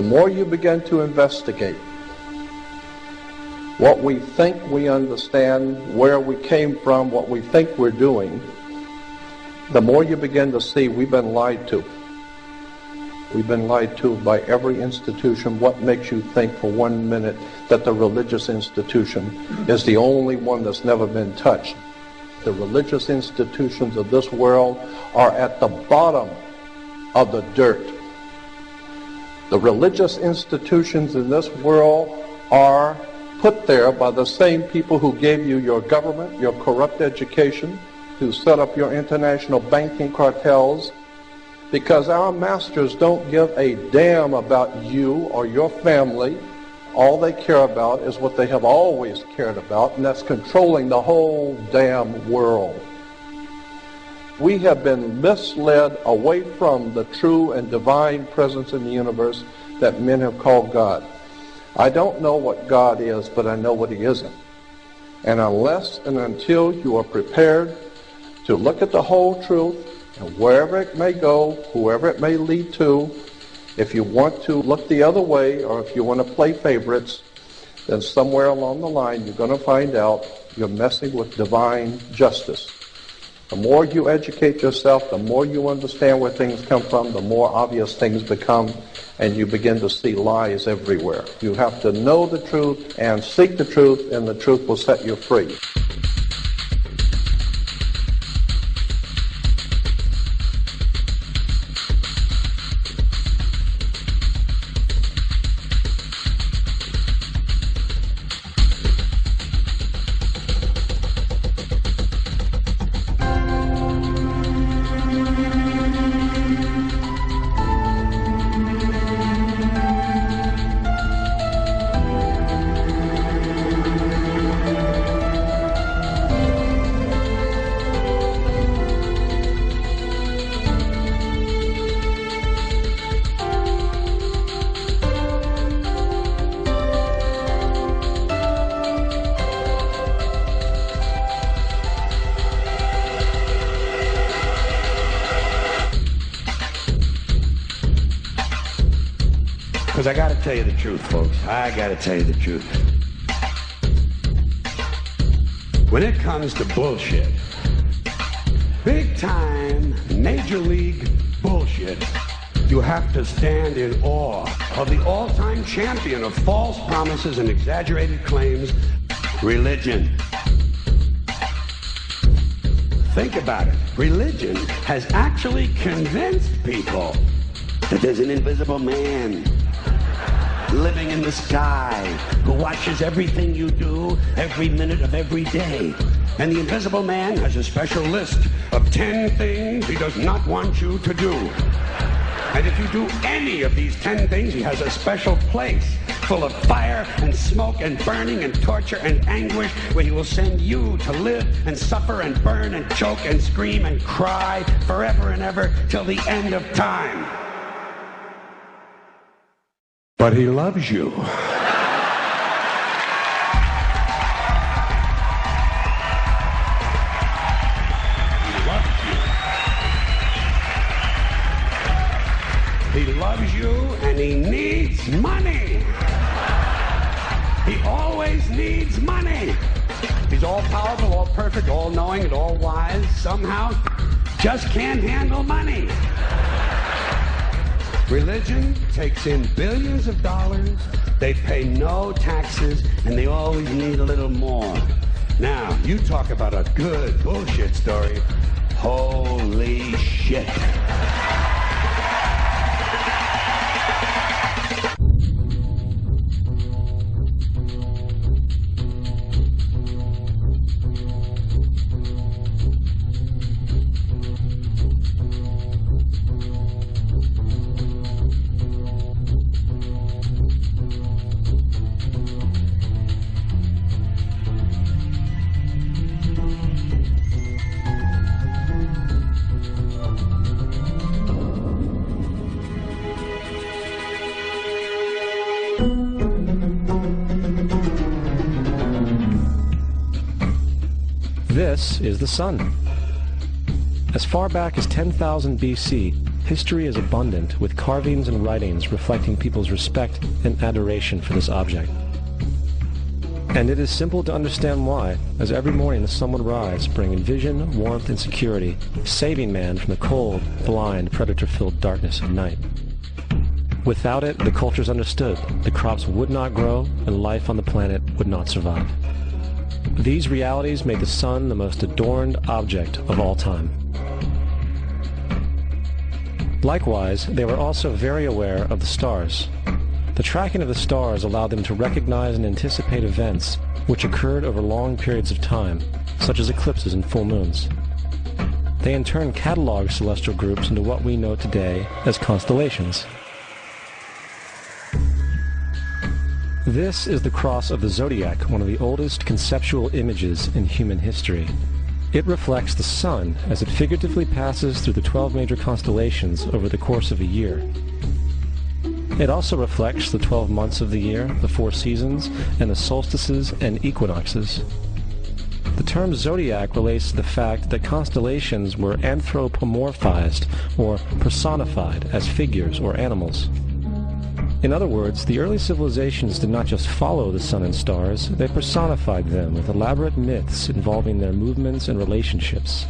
The more you begin to investigate what we think we understand, where we came from, what we think we're doing, the more you begin to see we've been lied to. We've been lied to by every institution. What makes you think for 1 minute that the religious institution is the only one that's never been touched? The religious institutions of this world are at the bottom of the dirt. The religious institutions in this world are put there by the same people who gave you your government, your corrupt education, who set up your international banking cartels, because our masters don't give a damn about you or your family. All they care about is what they have always cared about, and that's controlling the whole damn world. We have been misled away from the true and divine presence in the universe that men have called God. I don't know what God is, but I know what he isn't. And unless and until you are prepared to look at the whole truth, and wherever it may go, whoever it may lead to, if you want to look the other way, or if you want to play favorites, then somewhere along the line you're going to find out you're messing with divine justice. The more you educate yourself, the more you understand where things come from, the more obvious things become, and you begin to see lies everywhere. You have to know the truth and seek the truth, and the truth will set you free. Because I got to tell you the truth, folks. I got to tell you the truth. When it comes to bullshit, big time, major league bullshit, you have to stand in awe of the all-time champion of false promises and exaggerated claims, religion. Think about it. Religion has actually convinced people that there's an invisible man living in the sky who watches everything you do every minute of every day. And the invisible man has a special list of 10 things he does not want you to do. And if you do any of these 10 things, he has a special place full of fire and smoke and burning and torture and anguish where he will send you to live and suffer and burn and choke and scream and cry forever and ever till the end of time. But he loves you. He loves you and he needs money. He always needs money. He's all powerful, all perfect, all knowing, and all wise. Somehow just can't handle money. Religion takes in billions of dollars, they pay no taxes, and they always need a little more. Now, you talk about a good bullshit story. Holy shit. This is the sun. As far back as 10,000 BC, history is abundant with carvings and writings reflecting people's respect and adoration for this object. And it is simple to understand why, as every morning the sun would rise, bringing vision, warmth, and security, saving man from the cold, blind, predator-filled darkness of night. Without it, the cultures understood, the crops would not grow, and life on the planet would not survive. These realities made the sun the most adorned object of all time. Likewise, they were also very aware of the stars. The tracking of the stars allowed them to recognize and anticipate events which occurred over long periods of time, such as eclipses and full moons. They in turn cataloged celestial groups into what we know today as constellations. This is the cross of the zodiac, one of the oldest conceptual images in human history. It reflects the sun as it figuratively passes through the 12 major constellations over the course of a year. It also reflects the 12 months of the year, the 4 seasons, and the solstices and equinoxes. The term zodiac relates to the fact that constellations were anthropomorphized or personified as figures or animals. In other words, the early civilizations did not just follow the sun and stars, they personified them with elaborate myths involving their movements and relationships.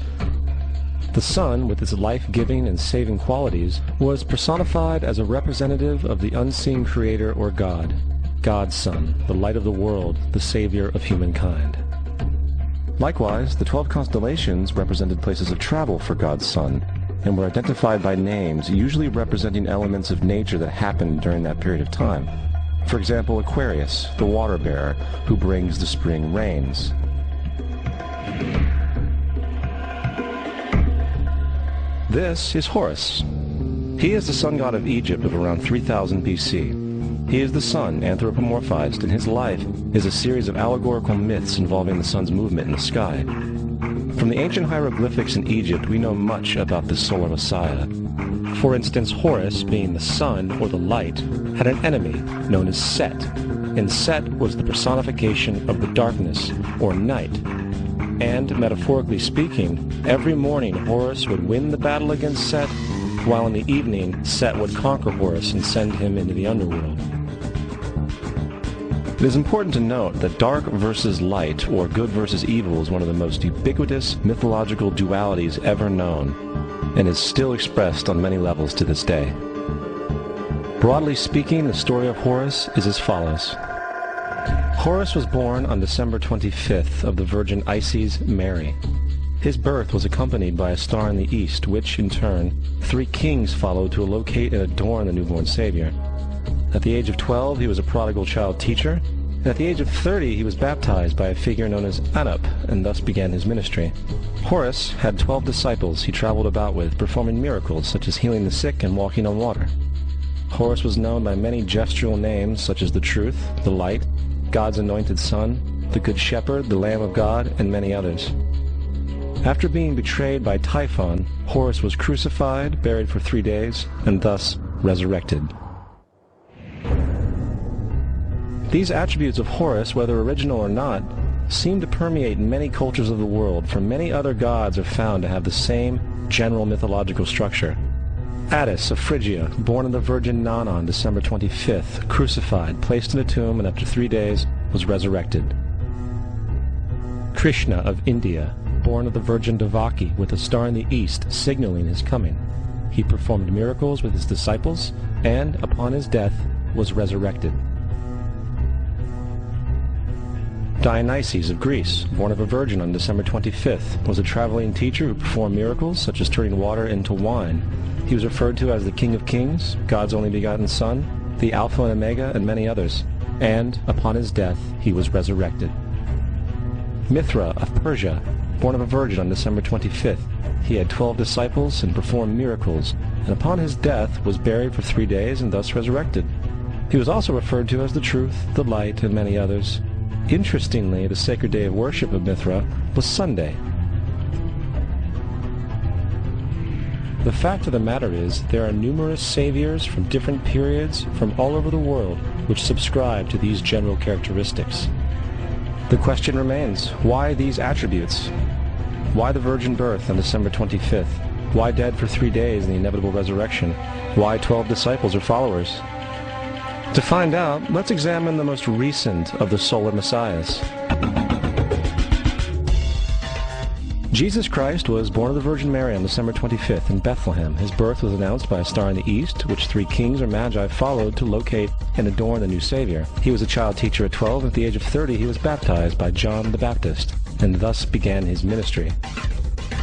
The sun, with its life-giving and saving qualities, was personified as a representative of the unseen creator or God, God's Son, the light of the world, the savior of humankind. Likewise, the 12 constellations represented places of travel for God's Son, and were identified by names, usually representing elements of nature that happened during that period of time. For example, Aquarius, the water bearer, who brings the spring rains. This is Horus. He is the sun god of Egypt of around 3000 BC. He is the sun anthropomorphized, and his life is a series of allegorical myths involving the sun's movement in the sky. From the ancient hieroglyphics in Egypt, we know much about this solar messiah. For instance, Horus, being the sun or the light, had an enemy known as Set, and Set was the personification of the darkness or night. And, metaphorically speaking, every morning Horus would win the battle against Set, while in the evening Set would conquer Horus and send him into the underworld. It is important to note that dark versus light, or good versus evil, is one of the most ubiquitous mythological dualities ever known, and is still expressed on many levels to this day. Broadly speaking, the story of Horus is as follows. Horus was born on December 25th of the Virgin Isis Mary. His birth was accompanied by a star in the east, which, in turn, 3 kings followed to locate and adorn the newborn Savior. At the age of 12, he was a prodigal child teacher, and at the age of 30, he was baptized by a figure known as Anup, and thus began his ministry. Horus had 12 disciples he traveled about with, performing miracles such as healing the sick and walking on water. Horus was known by many gestural names such as the Truth, the Light, God's Anointed Son, the Good Shepherd, the Lamb of God, and many others. After being betrayed by Typhon, Horus was crucified, buried for 3 days, and thus resurrected. These attributes of Horus, whether original or not, seem to permeate many cultures of the world, for many other gods are found to have the same general mythological structure. Attis of Phrygia, born of the Virgin Nana on December 25th, crucified, placed in a tomb, and after 3 days was resurrected. Krishna of India, born of the Virgin Devaki, with a star in the east signaling his coming. He performed miracles with his disciples, and, upon his death, was resurrected. Dionysus of Greece, born of a virgin on December 25th, was a traveling teacher who performed miracles such as turning water into wine. He was referred to as the King of Kings, God's only begotten Son, the Alpha and Omega, and many others. And, upon his death, he was resurrected. Mithra of Persia, born of a virgin on December 25th, he had 12 disciples and performed miracles, and upon his death was buried for 3 days and thus resurrected. He was also referred to as the Truth, the Light, and many others. Interestingly, the sacred day of worship of Mithra was Sunday. The fact of the matter is, there are numerous saviors from different periods from all over the world which subscribe to these general characteristics. The question remains, why these attributes? Why the virgin birth on December 25th? Why dead for 3 days in the inevitable resurrection? Why 12 disciples or followers? To find out, let's examine the most recent of the solar messiahs. Jesus Christ was born of the Virgin Mary on December 25th in Bethlehem. His birth was announced by a star in the east, which 3 kings or magi followed to locate and adorn the new Savior. He was a child teacher at 12, and at the age of 30 he was baptized by John the Baptist, and thus began his ministry.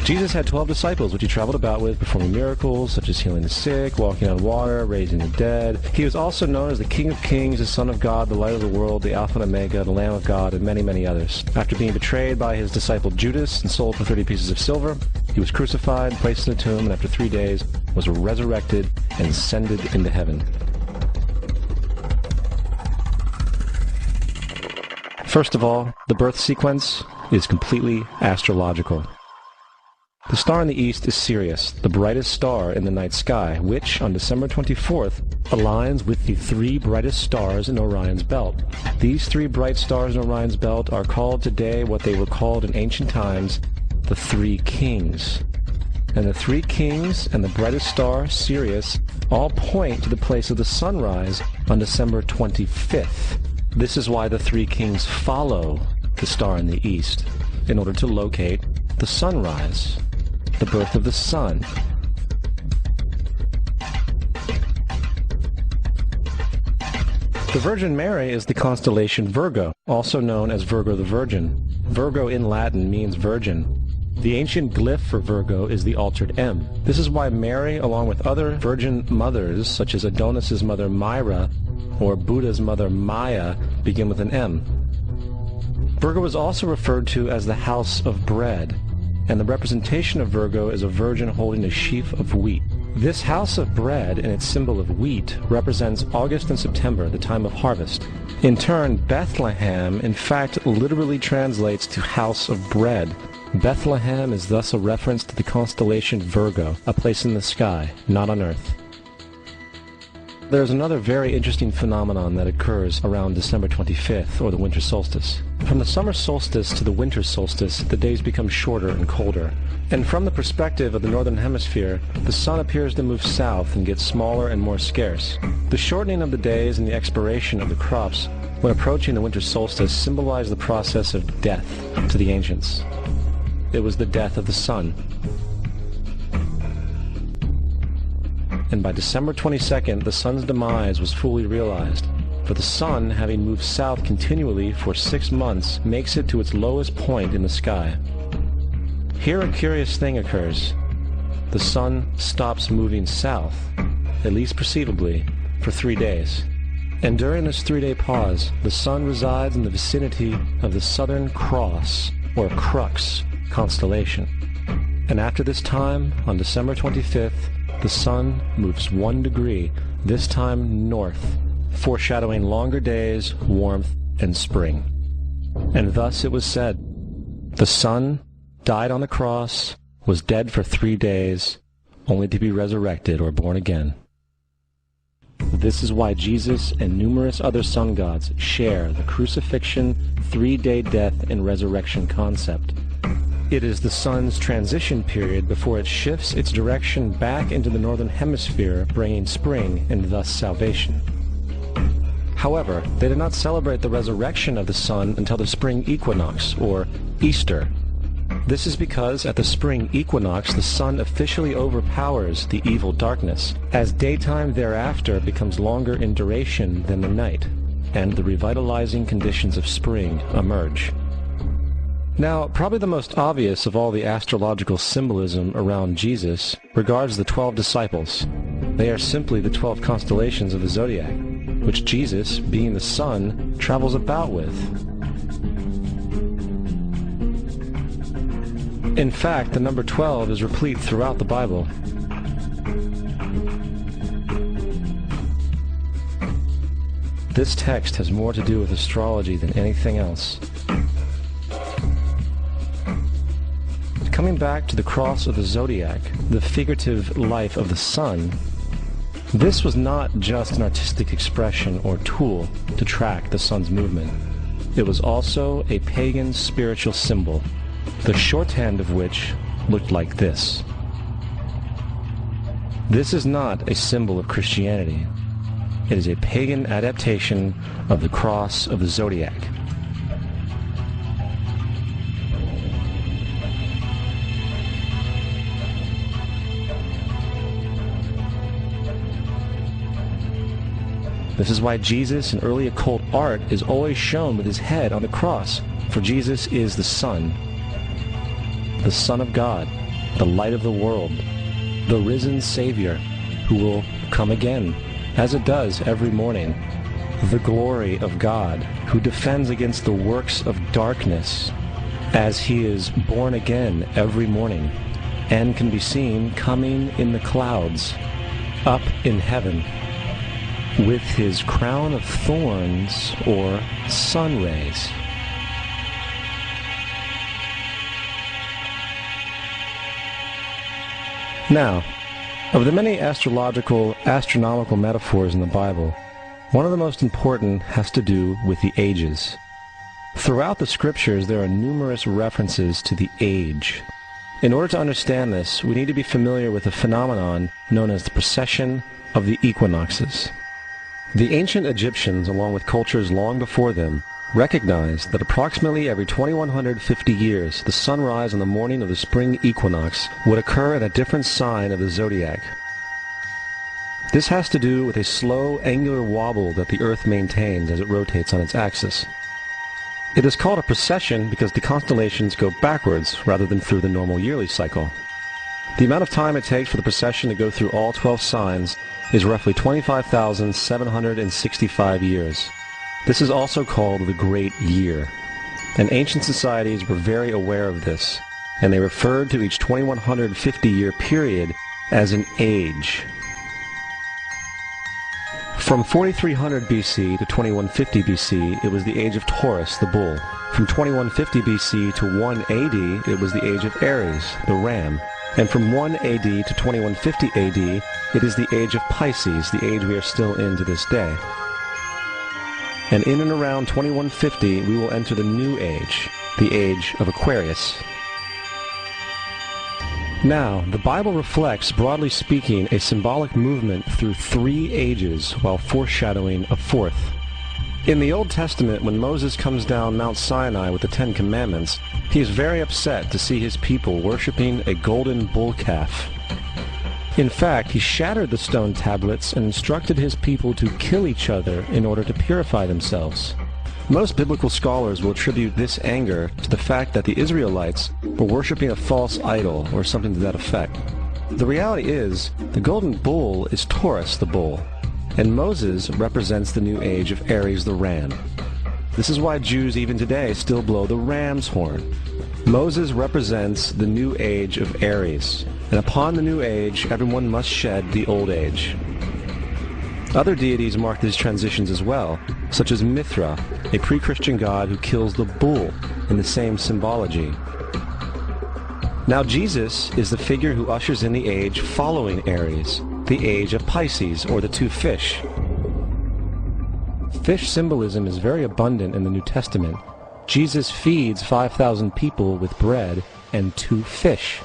Jesus had 12 disciples, which he traveled about with, performing miracles such as healing the sick, walking on water, raising the dead. He was also known as the King of Kings, the Son of God, the Light of the World, the Alpha and Omega, the Lamb of God, and many, many others. After being betrayed by his disciple Judas and sold for 30 pieces of silver, he was crucified, placed in a tomb, and after 3 days was resurrected and ascended into heaven. First of all, the birth sequence is completely astrological. The star in the east is Sirius, the brightest star in the night sky, which, on December 24th, aligns with the 3 brightest stars in Orion's belt. These 3 bright stars in Orion's belt are called today what they were called in ancient times, the 3 kings. And the 3 kings and the brightest star, Sirius, all point to the place of the sunrise on December 25th. This is why the 3 kings follow the star in the east, in order to locate the sunrise, the birth of the sun. The Virgin Mary is the constellation Virgo, also known as Virgo the Virgin. Virgo in Latin means virgin. The ancient glyph for Virgo is the altered M. This is why Mary, along with other virgin mothers, such as Adonis's mother Myra or Buddha's mother Maya, begin with an M. Virgo is also referred to as the house of bread, and the representation of Virgo is a virgin holding a sheaf of wheat. This house of bread and its symbol of wheat represents August and September, the time of harvest. In turn, Bethlehem, in fact, literally translates to house of bread. Bethlehem is thus a reference to the constellation Virgo, a place in the sky, not on earth. There's another very interesting phenomenon that occurs around December 25th, or the winter solstice. From the summer solstice to the winter solstice, the days become shorter and colder. And from the perspective of the northern hemisphere, the sun appears to move south and get smaller and more scarce. The shortening of the days and the expiration of the crops when approaching the winter solstice symbolize the process of death to the ancients. It was the death of the sun. And by December 22nd, the sun's demise was fully realized, for the sun, having moved south continually for 6 months, makes it to its lowest point in the sky. Here a curious thing occurs. The sun stops moving south, at least perceivably, for 3 days. And during this 3-day pause, the sun resides in the vicinity of the Southern Cross, or Crux, constellation. And after this time, on December 25th, the sun moves 1 degree, this time north, foreshadowing longer days, warmth, and spring. And thus it was said, the sun died on the cross, was dead for 3 days, only to be resurrected or born again. This is why Jesus and numerous other sun gods share the crucifixion, 3-day death, and resurrection concept. It is the sun's transition period before it shifts its direction back into the northern hemisphere, bringing spring and thus salvation. However, they did not celebrate the resurrection of the sun until the spring equinox, or Easter. This is because at the spring equinox the sun officially overpowers the evil darkness, as daytime thereafter becomes longer in duration than the night, and the revitalizing conditions of spring emerge. Now, probably the most obvious of all the astrological symbolism around Jesus regards the 12 disciples. They are simply the 12 constellations of the zodiac, which Jesus, being the sun, travels about with. In fact, the number 12 is replete throughout the Bible. This text has more to do with astrology than anything else. Coming back to the cross of the zodiac, the figurative life of the sun, this was not just an artistic expression or tool to track the sun's movement. It was also a pagan spiritual symbol, the shorthand of which looked like this. This is not a symbol of Christianity. It is a pagan adaptation of the cross of the zodiac. This is why Jesus in early occult art is always shown with his head on the cross, for Jesus is the Son of God, the light of the world, the risen Savior who will come again, as it does every morning, the glory of God who defends against the works of darkness as he is born again every morning and can be seen coming in the clouds up in heaven with his crown of thorns or sun rays. Now, of the many astronomical metaphors in the Bible, one of the most important has to do with the ages. Throughout the scriptures, there are numerous references to the age. In order to understand this, we need to be familiar with a phenomenon known as the precession of the equinoxes. The ancient Egyptians, along with cultures long before them, recognized that approximately every 2150 years, the sunrise on the morning of the spring equinox would occur in a different sign of the zodiac. This has to do with a slow, angular wobble that the Earth maintains as it rotates on its axis. It is called a precession because the constellations go backwards rather than through the normal yearly cycle. The amount of time it takes for the precession to go through all 12 signs is roughly 25,765 years. This is also called the Great Year, and ancient societies were very aware of this, and they referred to each 2150-year period as an age. From 4300 BC to 2150 BC, it was the age of Taurus, the bull. From 2150 BC to 1 AD, it was the age of Aries, the ram. And from 1 AD to 2150 AD, it is the age of Pisces, the age we are still in to this day. And in and around 2150, we will enter the new age, the age of Aquarius. Now, the Bible reflects, broadly speaking, a symbolic movement through 3 ages while foreshadowing a 4th. In the Old Testament, when Moses comes down Mount Sinai with the 10 Commandments, he is very upset to see his people worshiping a golden bull calf. In fact, he shattered the stone tablets and instructed his people to kill each other in order to purify themselves. Most biblical scholars will attribute this anger to the fact that the Israelites were worshiping a false idol or something to that effect. The reality is, the golden bull is Taurus the bull, and Moses represents the new age of Aries the ram. This is why Jews even today still blow the ram's horn. Moses represents the new age of Aries, and upon the new age, everyone must shed the old age. Other deities mark these transitions as well, such as Mithra, a pre-Christian god who kills the bull in the same symbology. Now Jesus is the figure who ushers in the age following Aries, the age of Pisces, or the 2 fish. Fish symbolism is very abundant in the New Testament. Jesus feeds 5,000 people with bread and 2 fish.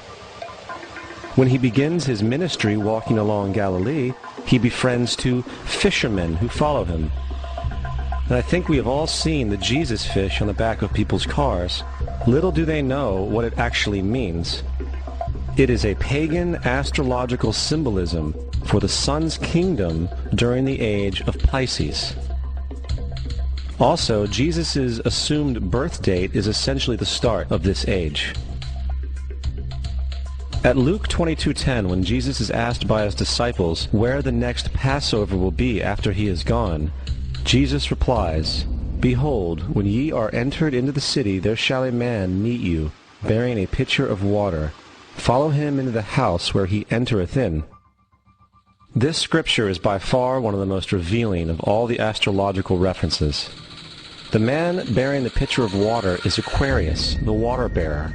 When he begins his ministry walking along Galilee, he befriends 2 fishermen who follow him. And I think we have all seen the Jesus fish on the back of people's cars. Little do they know what it actually means. It is a pagan astrological symbolism for the sun's kingdom during the age of Pisces. Also, Jesus' assumed birth date is essentially the start of this age. At Luke 22:10, when Jesus is asked by his disciples where the next Passover will be after he is gone, Jesus replies, "Behold, when ye are entered into the city, there shall a man meet you, bearing a pitcher of water. Follow him into the house where he entereth in." This scripture is by far one of the most revealing of all the astrological references. The man bearing the pitcher of water is Aquarius, the water bearer,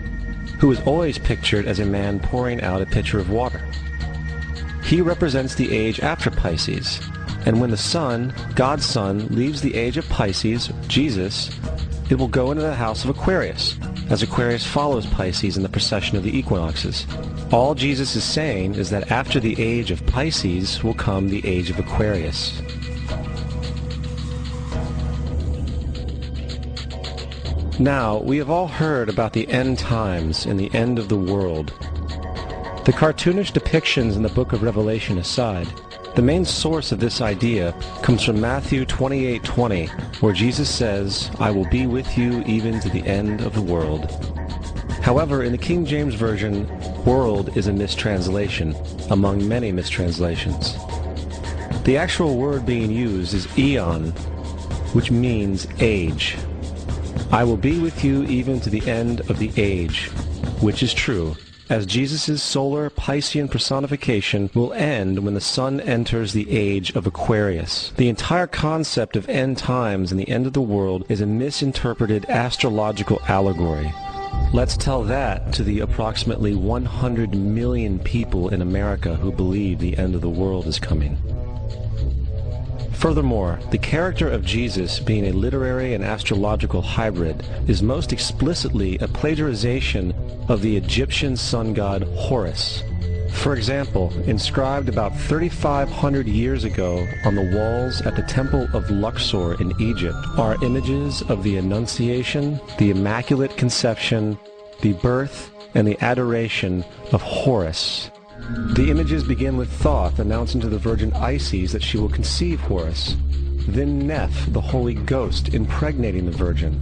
who is always pictured as a man pouring out a pitcher of water. He represents the age after Pisces, and when the sun, God's Son, leaves the age of Pisces, Jesus, it will go into the house of Aquarius, as Aquarius follows Pisces in the precession of the equinoxes. All Jesus is saying is that after the age of Pisces will come the age of Aquarius. Now, we have all heard about the end times and the end of the world. The cartoonish depictions in the book of Revelation aside, the main source of this idea comes from Matthew 28:20, where Jesus says, "I will be with you even to the end of the world." However, in the King James Version, world is a mistranslation, among many mistranslations. The actual word being used is eon, which means age. I will be with you even to the end of the age, which is true, as Jesus' solar Piscean personification will end when the sun enters the age of Aquarius. The entire concept of end times and the end of the world is a misinterpreted astrological allegory. Let's tell that to the approximately 100 million people in America who believe the end of the world is coming. Furthermore, the character of Jesus being a literary and astrological hybrid is most explicitly a plagiarization of the Egyptian sun god Horus. For example, inscribed about 3,500 years ago on the walls at the Temple of Luxor in Egypt are images of the Annunciation, the Immaculate Conception, the birth, and the adoration of Horus. The images begin with Thoth announcing to the Virgin Isis that she will conceive Horus, then Neph, the Holy Ghost, impregnating the Virgin,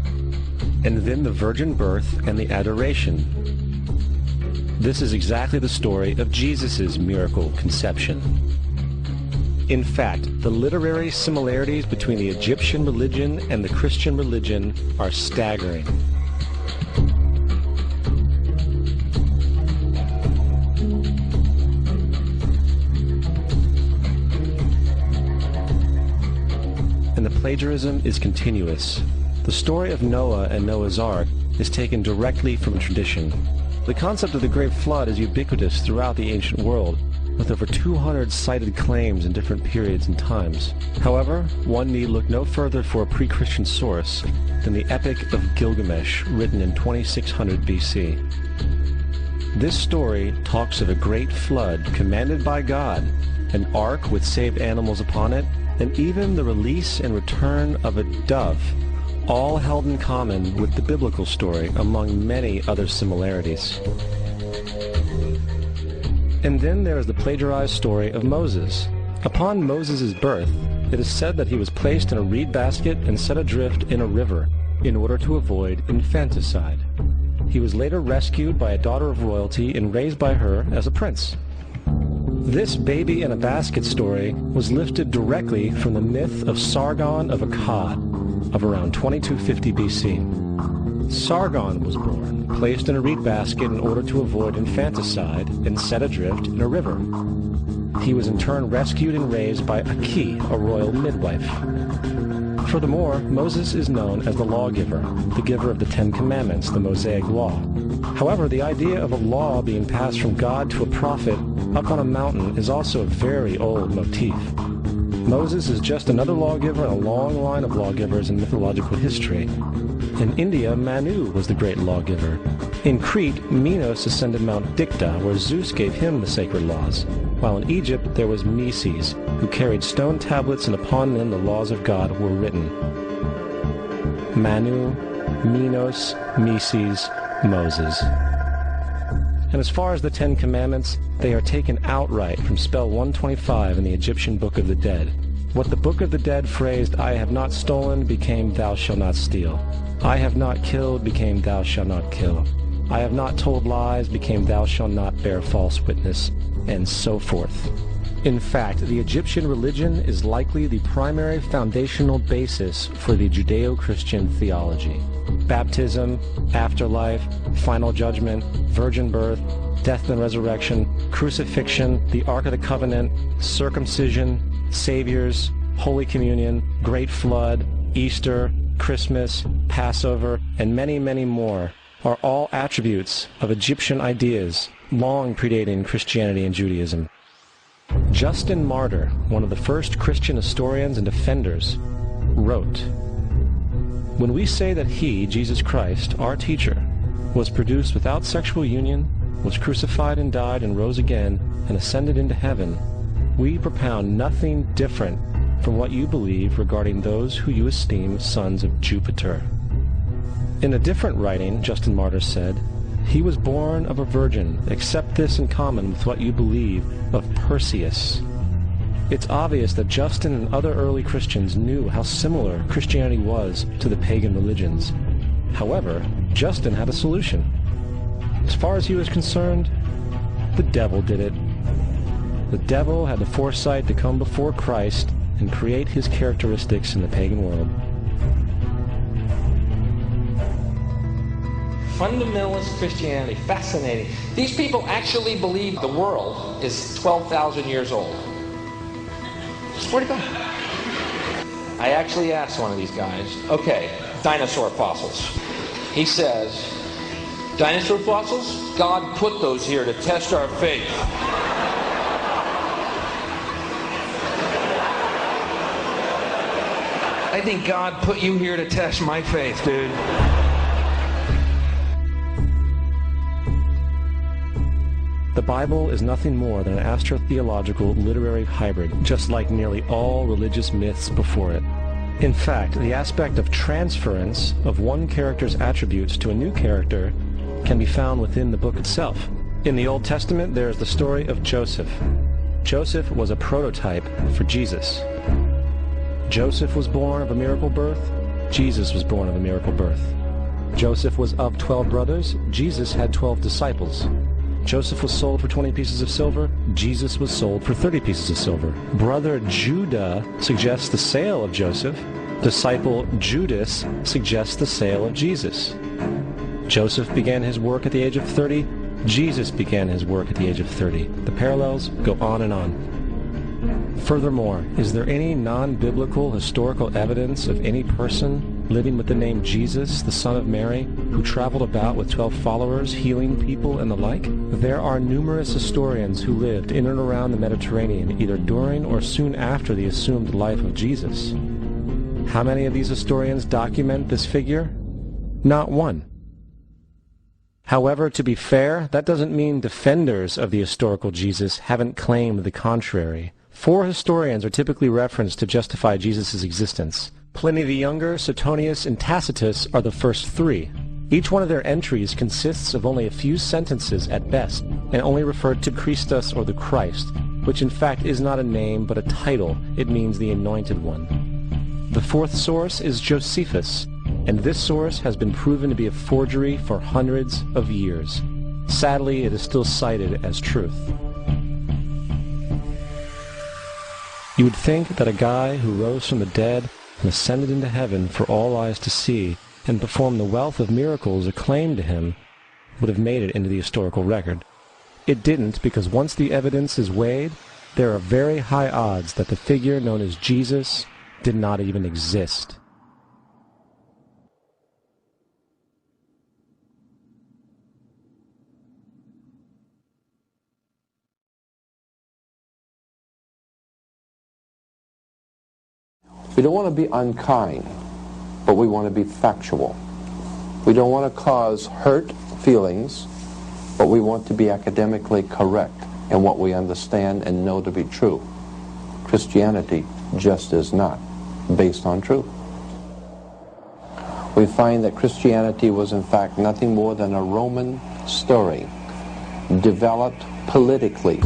and then the virgin birth and the adoration. This is exactly the story of Jesus' miracle conception. In fact, the literary similarities between the Egyptian religion and the Christian religion are staggering. And the plagiarism is continuous. The story of Noah and Noah's Ark is taken directly from tradition. The concept of the Great Flood is ubiquitous throughout the ancient world, with over 200 cited claims in different periods and times. However, one need look no further for a pre-Christian source than the Epic of Gilgamesh, written in 2600 BC. This story talks of a great flood commanded by God, an ark with saved animals upon it, and even the release and return of a dove, all held in common with the biblical story among many other similarities. And then there is the plagiarized story of Moses. Upon Moses' birth, it is said that he was placed in a reed basket and set adrift in a river in order to avoid infanticide. He was later rescued by a daughter of royalty and raised by her as a prince. This baby in a basket story was lifted directly from the myth of Sargon of Akkad of around 2250 BC. Sargon was born, placed in a reed basket in order to avoid infanticide, and set adrift in a river. He was in turn rescued and raised by Aki, a royal midwife. Furthermore, Moses is known as the lawgiver, the giver of the Ten Commandments, the Mosaic Law. However, the idea of a law being passed from God to a prophet up on a mountain is also a very old motif. Moses is just another lawgiver in a long line of lawgivers in mythological history. In India, Manu was the great lawgiver. In Crete, Minos ascended Mount Dicta, where Zeus gave him the sacred laws, while in Egypt there was Meses, who carried stone tablets and upon them the laws of God were written. Manu, Minos, Meses, Moses. And as far as the Ten Commandments, they are taken outright from spell 125 in the Egyptian Book of the Dead. What the Book of the Dead phrased, "I have not stolen," became "Thou shalt not steal." "I have not killed," became "Thou shalt not kill." "I have not told lies," became "Thou shalt not bear false witness," and so forth. In fact, the Egyptian religion is likely the primary foundational basis for the Judeo-Christian theology. Baptism, afterlife, final judgment, virgin birth, death and resurrection, crucifixion, the Ark of the Covenant, circumcision, saviors, Holy Communion, Great Flood, Easter, Christmas, Passover, and many, many more are all attributes of Egyptian ideas long predating Christianity and Judaism. Justin Martyr, one of the first Christian historians and defenders, wrote, "When we say that he, Jesus Christ, our teacher, was produced without sexual union, was crucified and died and rose again, and ascended into heaven, we propound nothing different from what you believe regarding those who you esteem sons of Jupiter. In a different writing, Justin Martyr said, "He was born of a virgin, except this in common with what you believe of Perseus." It's obvious that Justin and other early Christians knew how similar Christianity was to the pagan religions. However, Justin had a solution. As far as he was concerned, the devil did it. The devil had the foresight to come before Christ and create his characteristics in the pagan world. Fundamentalist Christianity, fascinating. These people actually believe the world is 12,000 years old. Swear to God. I actually asked one of these guys, okay, dinosaur fossils. He says, dinosaur fossils? God put those here to test our faith. I think God put you here to test my faith, dude. The Bible is nothing more than an astrotheological literary hybrid, just like nearly all religious myths before it. In fact, the aspect of transference of one character's attributes to a new character can be found within the book itself. In the Old Testament, there is the story of Joseph. Joseph was a prototype for Jesus. Joseph was born of a miracle birth. Jesus was born of a miracle birth. Joseph was of 12 brothers. Jesus had 12 disciples. Joseph was sold for 20 pieces of silver. Jesus was sold for 30 pieces of silver. Brother Judah suggests the sale of Joseph. Disciple Judas suggests the sale of Jesus. Joseph began his work at the age of 30. Jesus began his work at the age of 30. The parallels go on and on. Furthermore, is there any non-biblical historical evidence of any person living with the name Jesus, the son of Mary, who traveled about with 12 followers, healing people and the like? There are numerous historians who lived in and around the Mediterranean, either during or soon after the assumed life of Jesus. How many of these historians document this figure? Not one. However, to be fair, that doesn't mean defenders of the historical Jesus haven't claimed the contrary. 4 historians are typically referenced to justify Jesus' existence. Pliny the Younger, Suetonius, and Tacitus are the first 3. Each one of their entries consists of only a few sentences at best, and only referred to Christus or the Christ, which in fact is not a name but a title. It means the Anointed One. The 4th source is Josephus, and this source has been proven to be a forgery for hundreds of years. Sadly, it is still cited as truth. You would think that a guy who rose from the dead and ascended into heaven for all eyes to see and performed the wealth of miracles acclaimed to him would have made it into the historical record. It didn't, because once the evidence is weighed, there are very high odds that the figure known as Jesus did not even exist. We don't want to be unkind, but we want to be factual. We don't want to cause hurt feelings, but we want to be academically correct in what we understand and know to be true. Christianity just is not based on truth. We find that Christianity was in fact nothing more than a Roman story developed politically.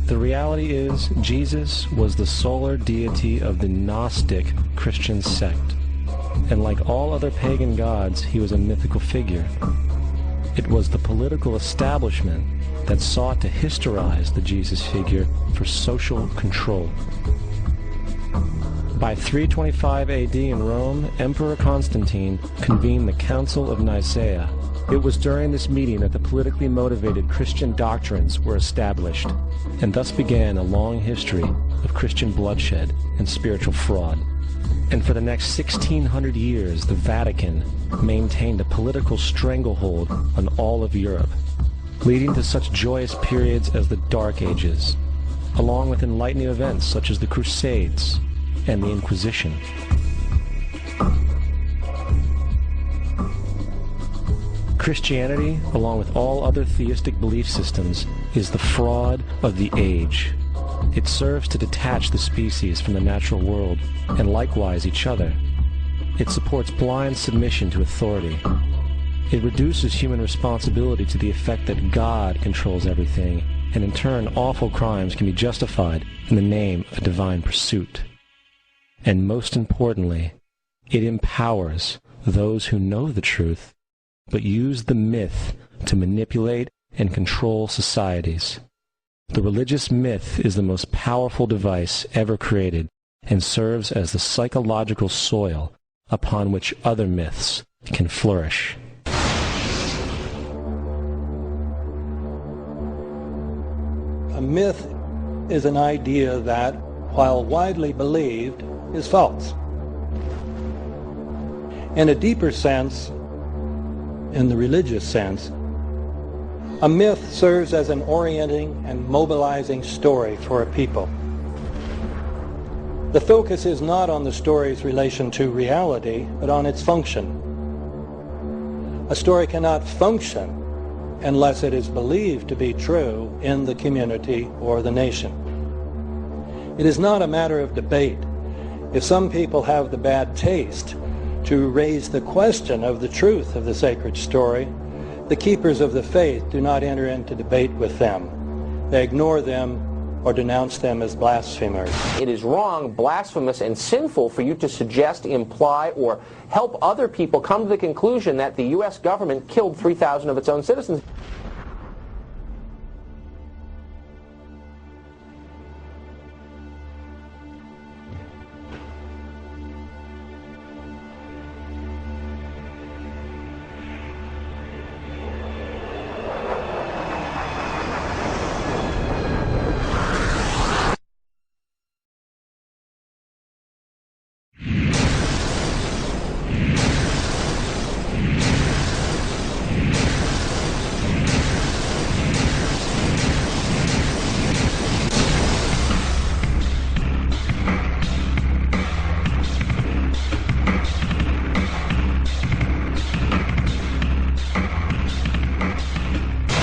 The reality is, Jesus was the solar deity of the Gnostic Christian sect, and like all other pagan gods, he was a mythical figure. It was the political establishment that sought to historize the Jesus figure for social control. By 325 AD in Rome, Emperor Constantine convened the Council of Nicaea. It was during this meeting that the politically motivated Christian doctrines were established, and thus began a long history of Christian bloodshed and spiritual fraud. And for the next 1600 years, the Vatican maintained a political stranglehold on all of Europe, leading to such joyous periods as the Dark Ages, along with enlightening events such as the Crusades and the Inquisition. Christianity, along with all other theistic belief systems, is the fraud of the age. It serves to detach the species from the natural world, and likewise each other. It supports blind submission to authority. It reduces human responsibility to the effect that God controls everything, and in turn awful crimes can be justified in the name of divine pursuit. And most importantly, it empowers those who know the truth, but use the myth to manipulate and control societies. The religious myth is the most powerful device ever created and serves as the psychological soil upon which other myths can flourish. A myth is an idea that, while widely believed, is false. In a deeper sense, in the religious sense, a myth serves as an orienting and mobilizing story for a people. The focus is not on the story's relation to reality, but on its function. A story cannot function unless it is believed to be true in the community or the nation. It is not a matter of debate. If some people have the bad taste to raise the question of the truth of the sacred story, the keepers of the faith do not enter into debate with them. They ignore them or denounce them as blasphemers. It is wrong, blasphemous, and sinful for you to suggest, imply, or help other people come to the conclusion that the U.S. government killed 3,000 of its own citizens.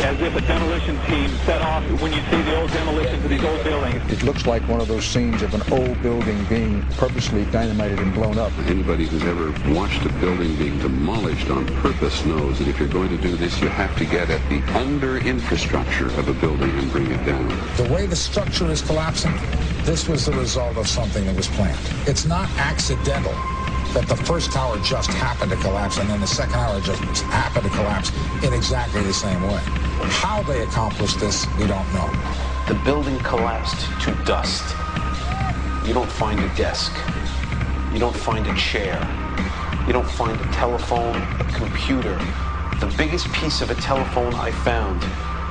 As if a demolition team set off when you see the old demolitions of these old buildings. It looks like one of those scenes of an old building being purposely dynamited and blown up. Anybody who's ever watched a building being demolished on purpose knows that if you're going to do this, you have to get at the under-infrastructure of a building and bring it down. The way the structure is collapsing, this was the result of something that was planned. It's not accidental that the first tower just happened to collapse and then the second tower just happened to collapse in exactly the same way. How they accomplished this, we don't know. The building collapsed to dust. You don't find a desk. You don't find a chair. You don't find a telephone, a computer. The biggest piece of a telephone I found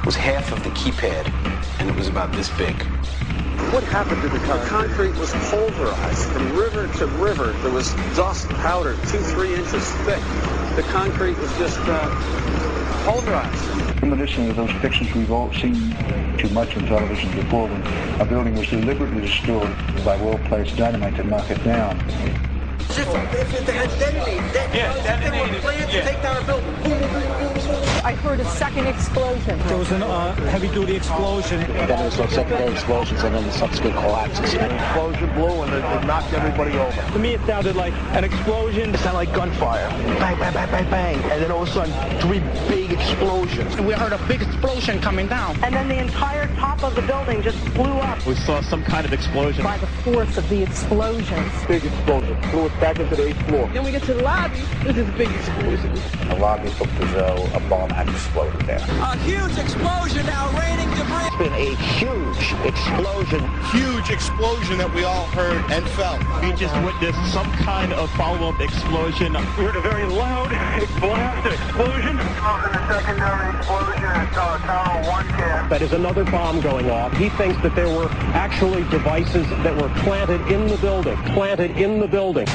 was half of the keypad, and it was about this big. What happened to the concrete? The concrete was pulverized from river to river. There was dust powder 2-3 inches thick. The concrete was just pulverized. In addition to those pictures we've all seen too much on television before, when a building was deliberately destroyed by well-placed dynamite to knock it down. If it had detonated, they were planned to take down a building. I heard a second explosion. There was a heavy-duty explosion. Then there was some secondary explosions and then the subsequent collapses. An explosion blew and it knocked everybody over. To me, it sounded like an explosion. It sounded like gunfire. Bang, bang, bang, bang, bang. And then all of a sudden, 3 big explosions. We heard a big explosion coming down. And then the entire top of the building just blew up. We saw some kind of explosion. By the force of the explosions. Big explosion. Blew us back into the 8th floor. Then we get to the lobby. This is a big explosion. The lobby looked as though a bomb had exploded there. A huge explosion now raining debris. It's been a huge explosion. Huge explosion that we all heard and felt. We just witnessed some kind of follow-up explosion. We heard a very loud blast explosion. The secondary explosion at Tower 1 camp. That is another bomb going off. He thinks that there were actually devices that were planted in the building. Planted in the building.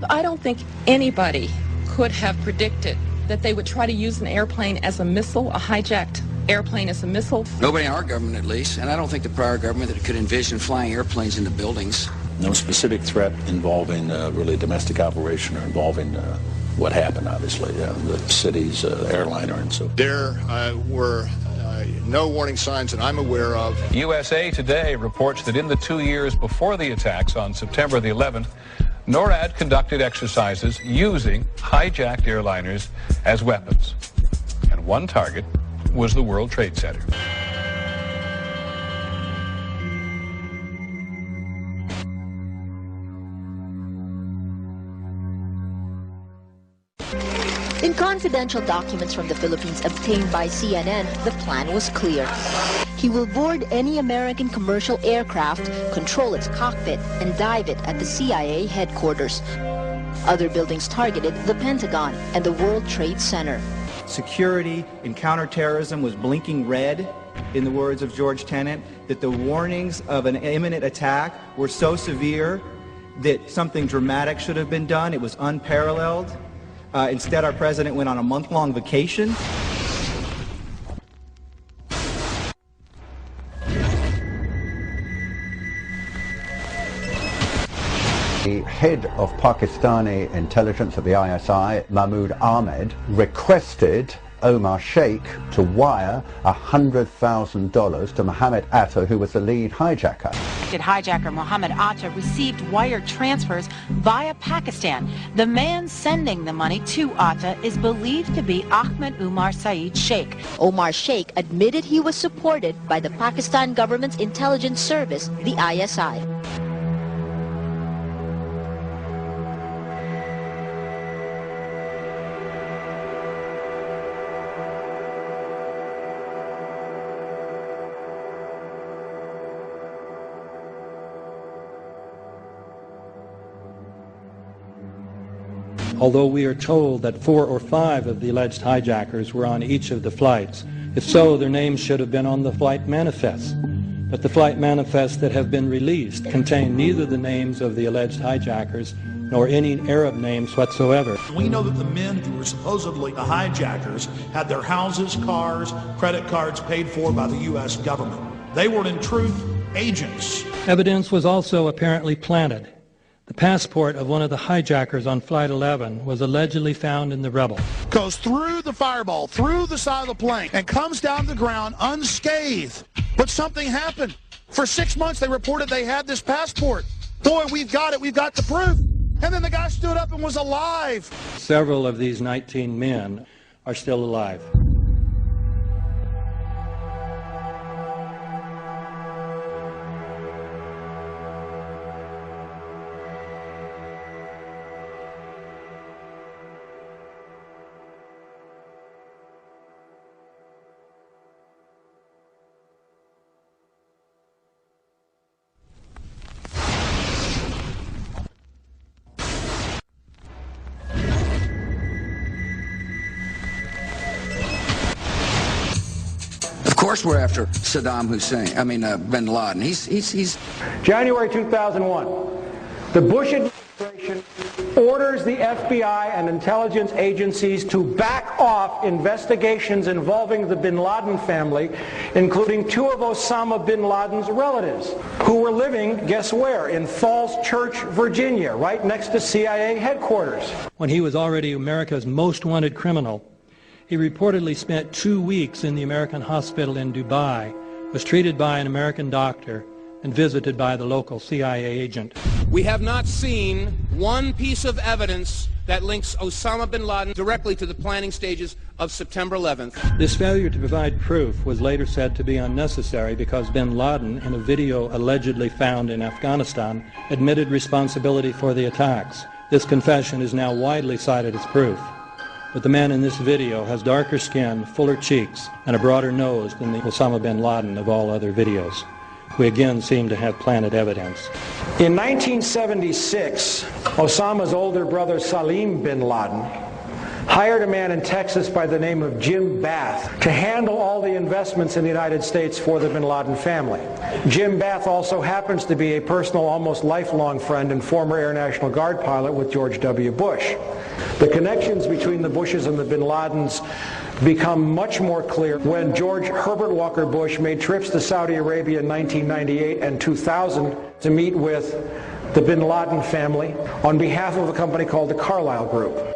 I don't think anybody could have predicted that they would try to use an airplane as a missile, a hijacked airplane as a missile. Nobody in our government, at least, and I don't think the prior government that could envision flying airplanes into buildings. No specific threat involving really a domestic operation or involving what happened, obviously, the city's airliner and so. There were no warning signs that I'm aware of. USA Today reports that in the 2 years before the attacks on September the 11th, NORAD conducted exercises using hijacked airliners as weapons. And one target was the World Trade Center. In confidential documents from the Philippines obtained by CNN, the plan was clear. He will board any American commercial aircraft, control its cockpit, and dive it at the CIA headquarters. Other buildings targeted the Pentagon and the World Trade Center. Security and counterterrorism was blinking red, in the words of George Tenet, that the warnings of an imminent attack were so severe that something dramatic should have been done. It was unparalleled. Instead, our president went on a month-long vacation. The head of Pakistani intelligence at the ISI, Mahmoud Ahmed, requested Omar Sheikh to wire $100,000 to Mohammed Atta, who was the lead hijacker. Hijacker Mohammed Atta received wire transfers via Pakistan. The man sending the money to Atta is believed to be Ahmed Umar Saeed Sheikh. Omar Sheikh admitted he was supported by the Pakistan government's intelligence service, the ISI. Although we are told that 4 or 5 of the alleged hijackers were on each of the flights. If so, their names should have been on the flight manifests. But the flight manifests that have been released contain neither the names of the alleged hijackers nor any Arab names whatsoever. We know that the men who were supposedly the hijackers had their houses, cars, credit cards paid for by the U.S. government. They were, in truth, agents. Evidence was also apparently planted. The passport of one of the hijackers on Flight 11 was allegedly found in the Rebel. Goes through the fireball, through the side of the plane, and comes down to the ground unscathed. But something happened. For 6 months, they reported they had this passport. Boy, we've got it. We've got the proof. And then the guy stood up and was alive. Several of these 19 men are still alive. Of course we're after Saddam Hussein, bin Laden. He's January 2001, the Bush administration orders the FBI and intelligence agencies to back off investigations involving the bin Laden family, including 2 of Osama bin Laden's relatives, who were living, guess where, in Falls Church, Virginia, right next to CIA headquarters. When he was already America's most wanted criminal, he reportedly spent 2 weeks in the American hospital in Dubai, was treated by an American doctor, and visited by the local CIA agent. We have not seen one piece of evidence that links Osama bin Laden directly to the planning stages of September 11th. This failure to provide proof was later said to be unnecessary because bin Laden, in a video allegedly found in Afghanistan, admitted responsibility for the attacks. This confession is now widely cited as proof. But the man in this video has darker skin, fuller cheeks, and a broader nose than the Osama bin Laden of all other videos. We again seem to have planted evidence. In 1976, Osama's older brother Salim bin Laden hired a man in Texas by the name of Jim Bath to handle all the investments in the United States for the bin Laden family. Jim Bath also happens to be a personal, almost lifelong friend and former Air National Guard pilot with George W. Bush. The connections between the Bushes and the bin Ladens become much more clear when George Herbert Walker Bush made trips to Saudi Arabia in 1998 and 2000 to meet with the bin Laden family on behalf of a company called the Carlyle Group.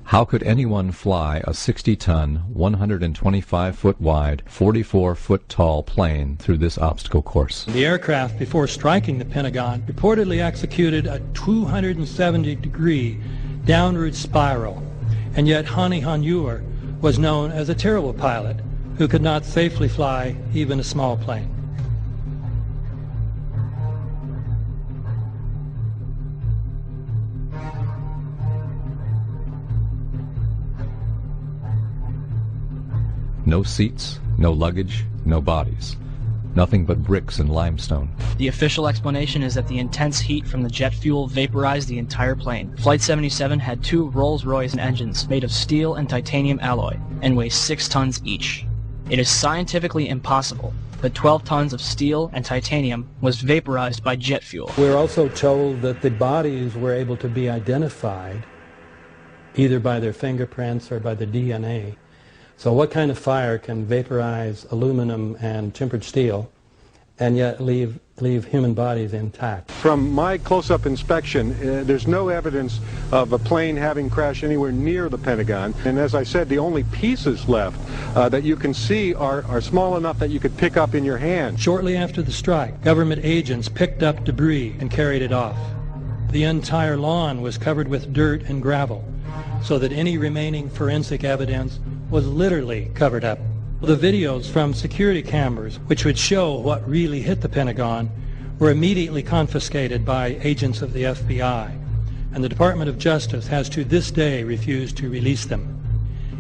How could anyone fly a 60-ton, 125-foot wide, 44-foot tall plane through this obstacle course? The aircraft, before striking the Pentagon, reportedly executed a 270-degree downward spiral, and yet Hani Hanjour was known as a terrible pilot who could not safely fly even a small plane. No seats, no luggage, no bodies. Nothing but bricks and limestone. The official explanation is that the intense heat from the jet fuel vaporized the entire plane. Flight 77 had 2 Rolls-Royce engines made of steel and titanium alloy and weigh 6 tons each. It is scientifically impossible that 12 tons of steel and titanium was vaporized by jet fuel. We're also told that the bodies were able to be identified either by their fingerprints or by the DNA. So what kind of fire can vaporize aluminum and tempered steel and yet leave human bodies intact? From my close-up inspection, there's no evidence of a plane having crashed anywhere near the Pentagon. And as I said, the only pieces left that you can see are small enough that you could pick up in your hand. Shortly after the strike, government agents picked up debris and carried it off. The entire lawn was covered with dirt and gravel, so that any remaining forensic evidence was literally covered up. The videos from security cameras, which would show what really hit the Pentagon, were immediately confiscated by agents of the FBI, and the Department of Justice has to this day refused to release them.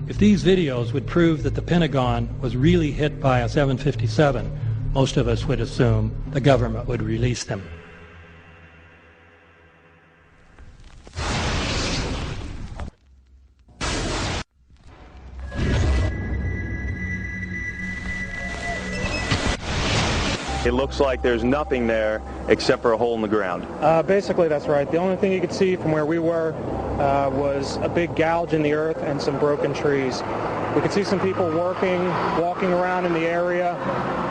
If these videos would prove that the Pentagon was really hit by a 757, most of us would assume the government would release them. It looks like there's nothing there except for a hole in the ground. Basically, that's right. The only thing you could see from where we were was a big gouge in the earth and some broken trees. We could see some people walking around in the area,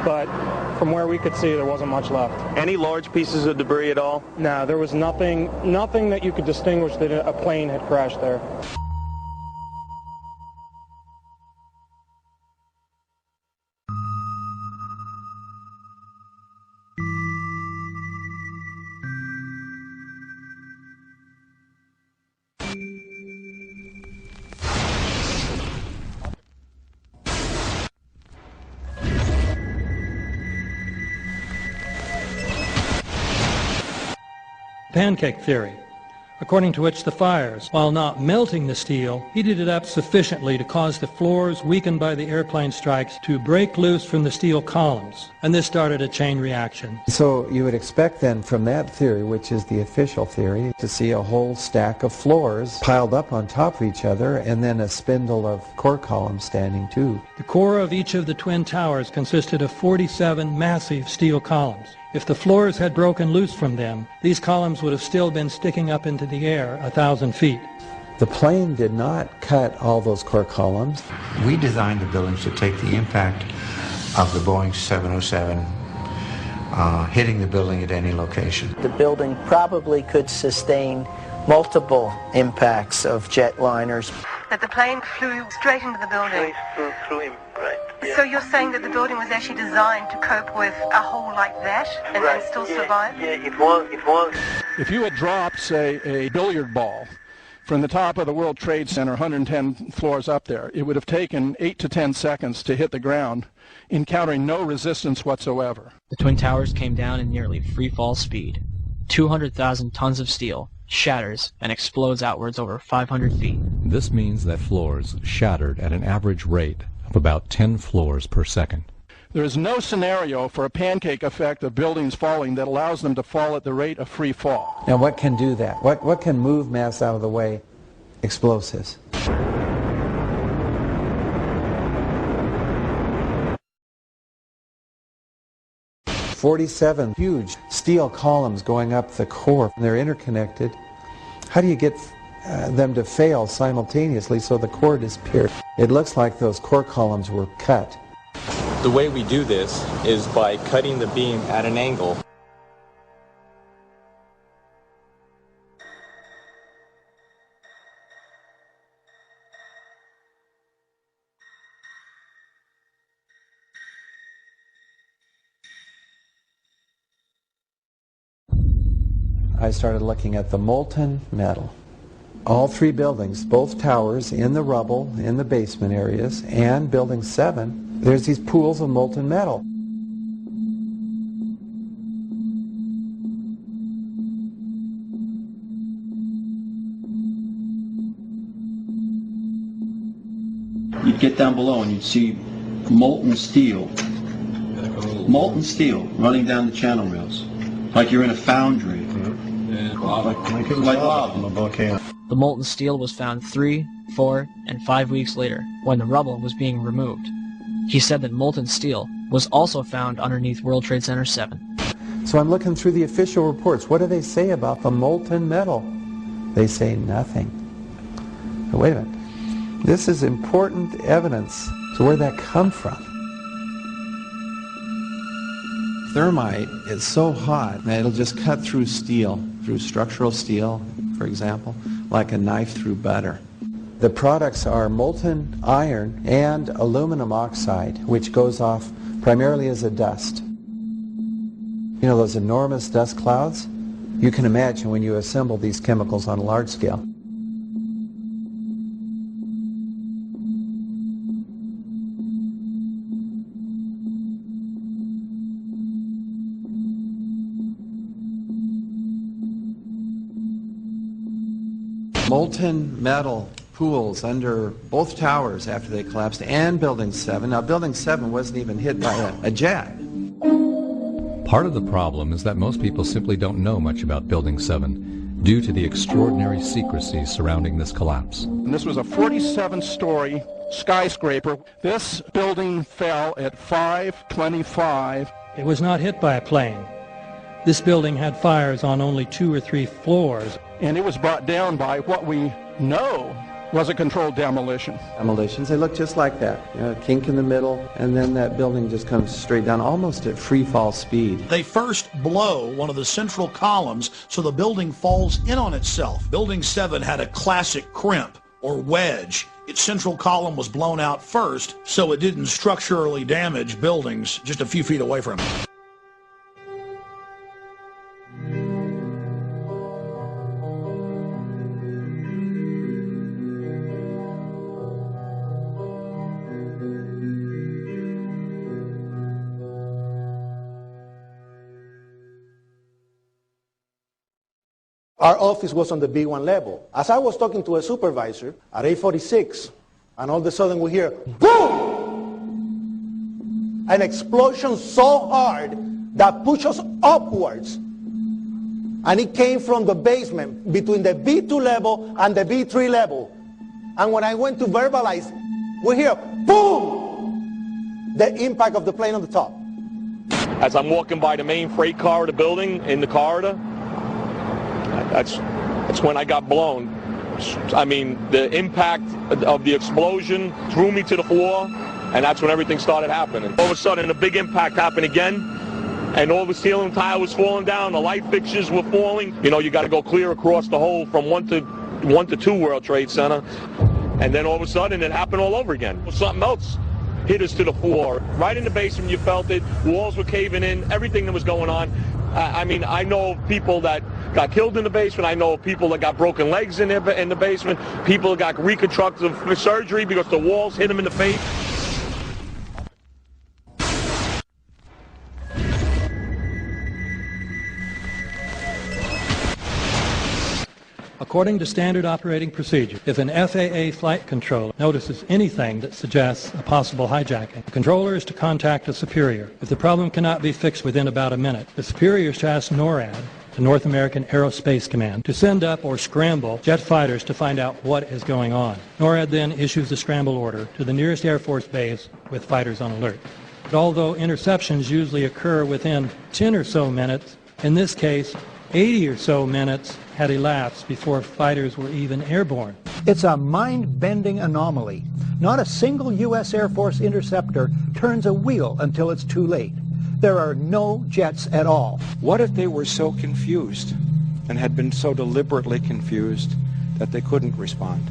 but from where we could see, there wasn't much left. Any large pieces of debris at all? No, there was nothing that you could distinguish that a plane had crashed there. Pancake theory, according to which the fires, while not melting the steel, heated it up sufficiently to cause the floors weakened by the airplane strikes to break loose from the steel columns, and this started a chain reaction. So you would expect then from that theory, which is the official theory, to see a whole stack of floors piled up on top of each other and then a spindle of core columns standing too. The core of each of the twin towers consisted of 47 massive steel columns. If the floors had broken loose from them, these columns would have still been sticking up into the air 1,000 feet. The plane did not cut all those core columns. We designed the buildings to take the impact of the Boeing 707 hitting the building at any location. The building probably could sustain multiple impacts of jetliners. That the plane flew straight into the building. Through him, right. Yeah. So you're saying that the building was actually designed to cope with a hole like that and then still survive? Yeah, it was. If you had dropped, say, a billiard ball From the top of the World Trade Center, 110 floors up there, it would have taken 8 to 10 seconds to hit the ground, encountering no resistance whatsoever. The Twin Towers came down in nearly free-fall speed. 200,000 tons of steel shatters and explodes outwards over 500 feet. This means that floors shattered at an average rate of about 10 floors per second. There is no scenario for a pancake effect of buildings falling that allows them to fall at the rate of free fall. Now what can do that? What can move mass out of the way? Explosives. "47 huge steel columns going up the core. They're interconnected. How do you get them to fail simultaneously so the core disappears? It looks like those core columns were cut. The way we do this is by cutting the beam at an angle. I started looking at the molten metal. All three buildings, both towers in the rubble, in the basement areas, and Building 7, there's these pools of molten metal. You'd get down below and you'd see molten steel running down the channel rails, like you're in a foundry. Like lava. The molten steel was found 3, 4, and 5 weeks later, when the rubble was being removed. He said that molten steel was also found underneath World Trade Center 7. So I'm looking through the official reports. What do they say about the molten metal? They say nothing. But wait a minute. This is important evidence. So where'd that come from? Thermite is so hot that it'll just cut through steel, through structural steel, for example, like a knife through butter. The products are molten iron and aluminum oxide, which goes off primarily as a dust. You know those enormous dust clouds? You can imagine when you assemble these chemicals on a large scale. Molten metal pools under both towers after they collapsed, and Building 7. Now, Building 7 wasn't even hit by a jet. Part of the problem is that most people simply don't know much about Building 7 due to the extraordinary secrecy surrounding this collapse. And this was a 47-story skyscraper. This building fell at 5:25. It was not hit by a plane. This building had fires on only 2 or 3 floors. And it was brought down by what we know was a controlled demolition. Demolitions, they look just like that. You know, a kink in the middle, and then that building just comes straight down, almost at free fall speed. They first blow one of the central columns so the building falls in on itself. Building 7 had a classic crimp, or wedge. Its central column was blown out first, so it didn't structurally damage buildings just a few feet away from it. Our office was on the B1 level. As I was talking to a supervisor at 8:46, and all of a sudden we hear, boom! An explosion so hard that pushed us upwards. And it came from the basement between the B2 level and the B3 level. And when I went to verbalize, we hear, boom! The impact of the plane on the top. As I'm walking by the main freight corridor building in the corridor, that's when I got blown. I mean, the impact of the explosion threw me to the floor, and that's when everything started happening. All of a sudden, a big impact happened again, and all the ceiling tile was falling down, the light fixtures were falling. You know, you got to go clear across the whole from 1 to 2 World Trade Center, and then all of a sudden it happened all over again. Something else hit us to the floor. Right in the basement, you felt it. Walls were caving in, everything that was going on. I mean, I know people that got killed in the basement. I know of people that got broken legs in the basement. People got reconstructive surgery because the walls hit them in the face. According to standard operating procedure, if an FAA flight controller notices anything that suggests a possible hijacking, the controller is to contact a superior. If the problem cannot be fixed within about a minute, the superior is to ask NORAD, the North American Aerospace Command, to send up or scramble jet fighters to find out what is going on. NORAD then issues the scramble order to the nearest Air Force base with fighters on alert. But although interceptions usually occur within 10 or so minutes, in this case, 80 or so minutes had elapsed before fighters were even airborne. It's a mind-bending anomaly. Not a single U.S. Air Force interceptor turns a wheel until it's too late. There are no jets at all. What if they were so confused and had been so deliberately confused that they couldn't respond?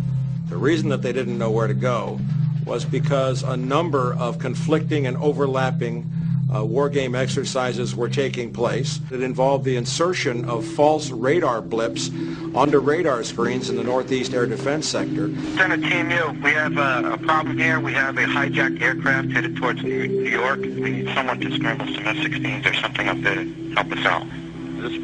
The reason that they didn't know where to go was because a number of conflicting and overlapping war game exercises were taking place. It involved the insertion of false radar blips onto radar screens in the Northeast Air Defense Sector. Center Team U, we have a problem here. We have a hijacked aircraft headed towards New York. We need someone to scramble some F-16s or something up there to help us out.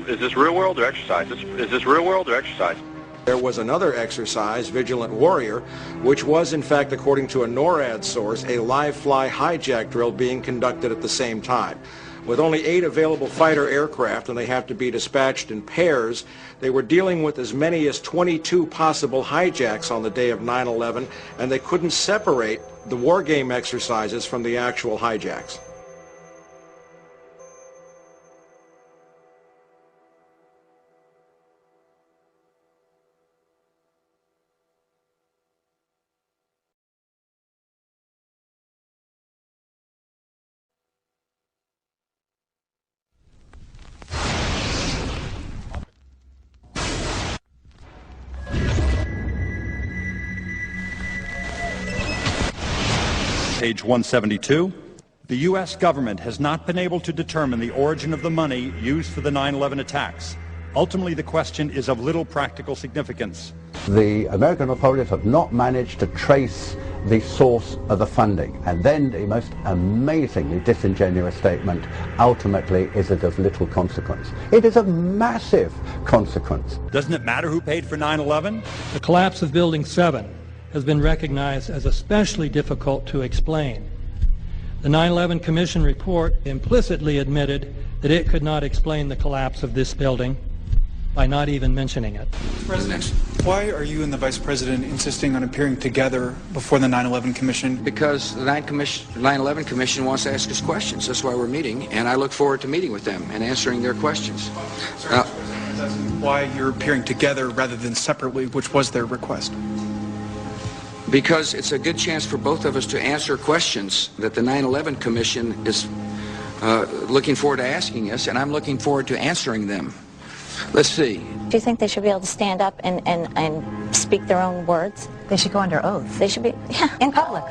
Is this real world or exercise? Is this real world or exercise? There was another exercise, Vigilant Warrior, which was, in fact, according to a NORAD source, a live-fly hijack drill being conducted at the same time. With only 8 available fighter aircraft, and they have to be dispatched in pairs, they were dealing with as many as 22 possible hijacks on the day of 9/11, and they couldn't separate the war game exercises from the actual hijacks. Page 172. The U.S. government has not been able to determine the origin of the money used for the 9/11 attacks. Ultimately, the question is of little practical significance. The American authorities have not managed to trace the source of the funding. And then the most amazingly disingenuous statement, ultimately, is it of little consequence. It is of massive consequence. Doesn't it matter who paid for 9/11? The collapse of Building 7 has been recognized as especially difficult to explain. The 9/11 Commission report implicitly admitted that it could not explain the collapse of this building by not even mentioning it. President, why are you and the Vice President insisting on appearing together before the 9/11 Commission? Because the 9/11 Commission wants to ask us questions. That's why we're meeting, and I look forward to meeting with them and answering their questions. Why you're appearing together rather than separately, which was their request? Because it's a good chance for both of us to answer questions that the 9/11 Commission is looking forward to asking us, and I'm looking forward to answering them. Let's see. Do you think they should be able to stand up and speak their own words? They should go under oath. They should be, yeah, in public.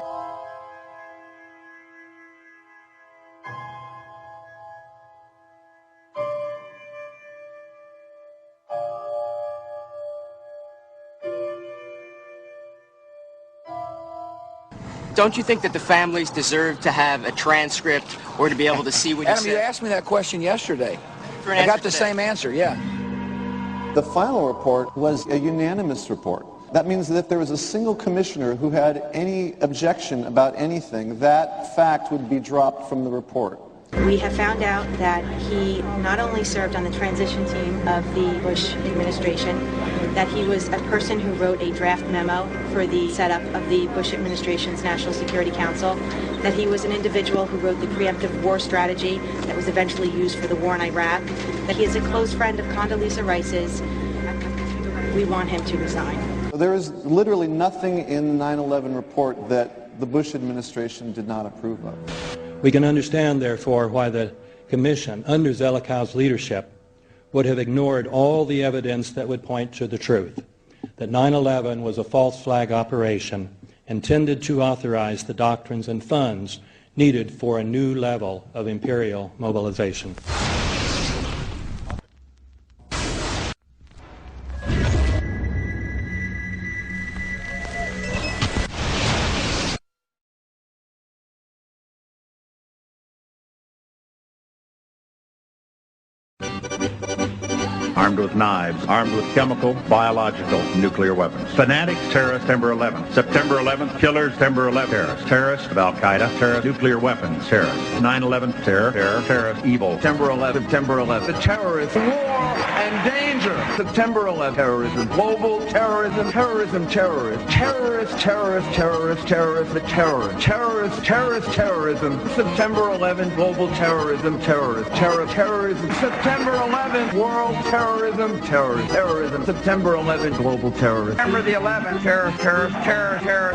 Don't you think that the families deserve to have a transcript or to be able to see what you Adam, said? you asked me that question yesterday. I got the same answer, yeah. The final report was a unanimous report. That means that if there was a single commissioner who had any objection about anything, that fact would be dropped from the report. We have found out that he not only served on the transition team of the Bush administration, that he was a person who wrote a draft memo for the setup of the Bush administration's National Security Council, that he was an individual who wrote the preemptive war strategy that was eventually used for the war in Iraq, that he is a close friend of Condoleezza Rice's. We want him to resign. There is literally nothing in the 9/11 report that the Bush administration did not approve of. We can understand, therefore, why the Commission, under Zelikow's leadership, would have ignored all the evidence that would point to the truth, that 9/11 was a false flag operation intended to authorize the doctrines and funds needed for a new level of imperial mobilization. armed with knives, armed with chemical, biological, nuclear weapons. Fanatics, terrorists, September 11th. September 11th, killers, September 11th, terrorists. Terrorists of Al-Qaeda, terrorists, nuclear weapons, terrorists. 9/11, terror, terrorist, evil. September 11th, September 11th. The terrorists, war and danger. September 11th, terrorism, global terrorism, terrorism, terrorists. Terrorists, terrorists, terrorists, terrorists, the terror. Terrorists, terrorists, terrorism. September 11th, global terrorism, terrorists. Terrorism. September 11th, world terrorism, terrorism. September 11th, global terrorism. September the 11th,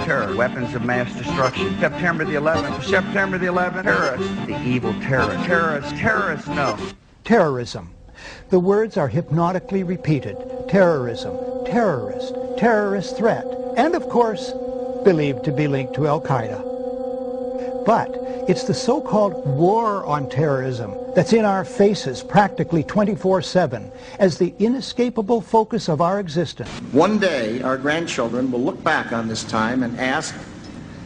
terror. Weapons of mass destruction. September the 11th, terrorists. The evil terrorists, no. Terrorism. The words are hypnotically repeated. Terrorism, terrorist, terrorist threat, and of course, believed to be linked to Al-Qaeda. But it's the so-called war on terrorism that's in our faces practically 24/7 as the inescapable focus of our existence. One day, our grandchildren will look back on this time and ask,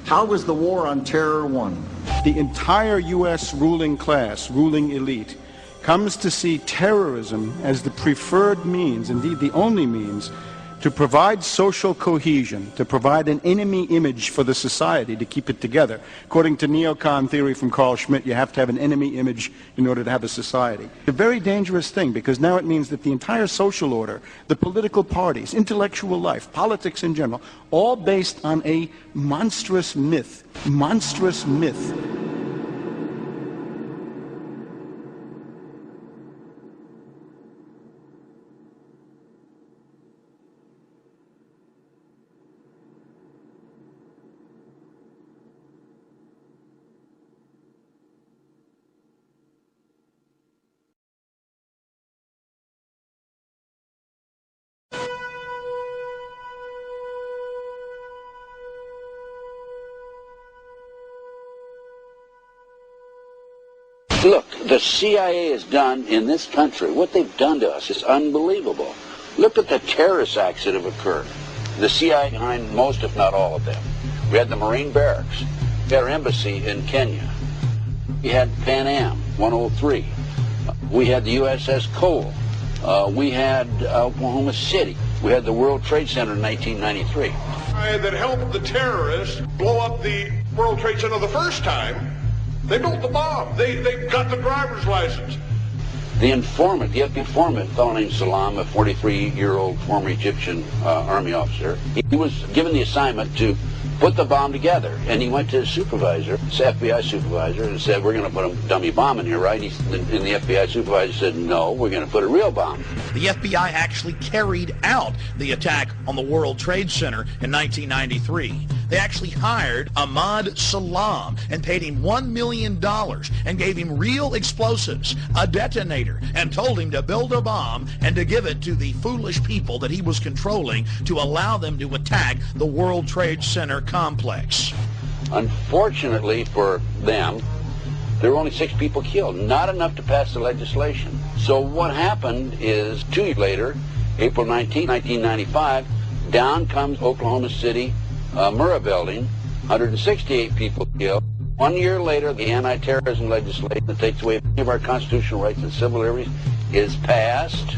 how was the war on terror won? The entire U.S. ruling class, ruling elite, comes to see terrorism as the preferred means, indeed the only means, to provide social cohesion, to provide an enemy image for the society to keep it together. According to neocon theory from Carl Schmitt, you have to have an enemy image in order to have a society. It's a very dangerous thing, because now it means that the entire social order, the political parties, intellectual life, politics in general, all based on a monstrous myth. Monstrous myth. Look, the CIA has done in this country, what they've done to us is unbelievable. Look at the terrorist acts that have occurred. The CIA behind most, if not all of them. We had the Marine barracks. We had our embassy in Kenya. We had Pan Am 103. We had the USS Cole. We had Oklahoma City. We had the World Trade Center in 1993. That helped the terrorists blow up the World Trade Center the first time. They built the bomb. They got the driver's license. The informant, the FBI informant, a fellow named Salam, a 43-year-old former Egyptian army officer, he was given the assignment to put the bomb together. And he went to his supervisor, his FBI supervisor, and said, we're going to put a dummy bomb in here, right? And the FBI supervisor said, no, we're going to put a real bomb. The FBI actually carried out the attack on the World Trade Center in 1993. They actually hired Ahmad Salam and paid him $1 million and gave him real explosives, a detonator, and told him to build a bomb and to give it to the foolish people that he was controlling to allow them to attack the World Trade Center complex. Unfortunately for them, there were only 6 people killed, not enough to pass the legislation. So what happened is 2 years later, April 19, 1995, down comes Oklahoma City Murrah building, 168 people killed. 1 year later, the anti-terrorism legislation that takes away many of our constitutional rights and civil liberties is passed.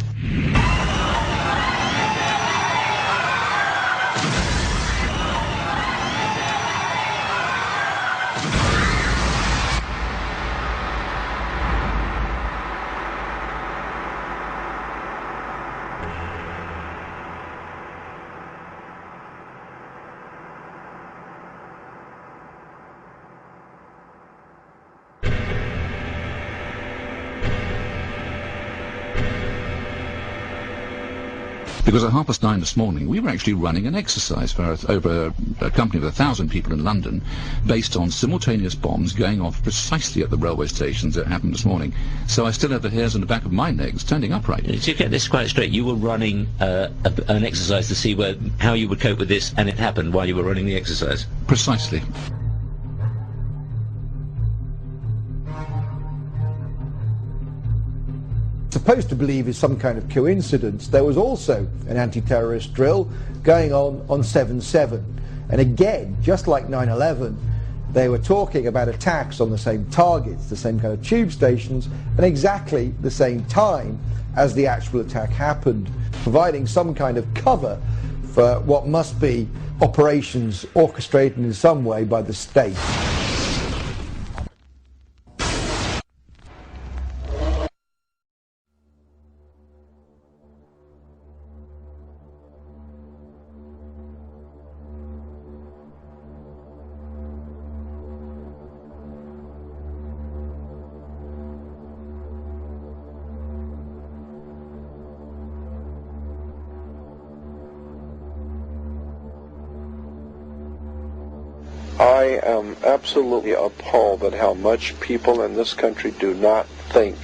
Because at 9:30 this morning, we were actually running an exercise for over a company of 1,000 people in London, based on simultaneous bombs going off precisely at the railway stations that happened this morning. So I still have the hairs on the back of my neck standing upright. To get this quite straight, you were running an exercise to see how you would cope with this, and it happened while you were running the exercise? Precisely. Supposed to believe is some kind of coincidence, there was also an anti-terrorist drill going on 7/7. And again, just like 9/11, they were talking about attacks on the same targets, the same kind of tube stations, and exactly the same time. as the actual attack happened, providing some kind of cover for what must be operations orchestrated in some way by the state. I am absolutely appalled at how much people in this country do not think.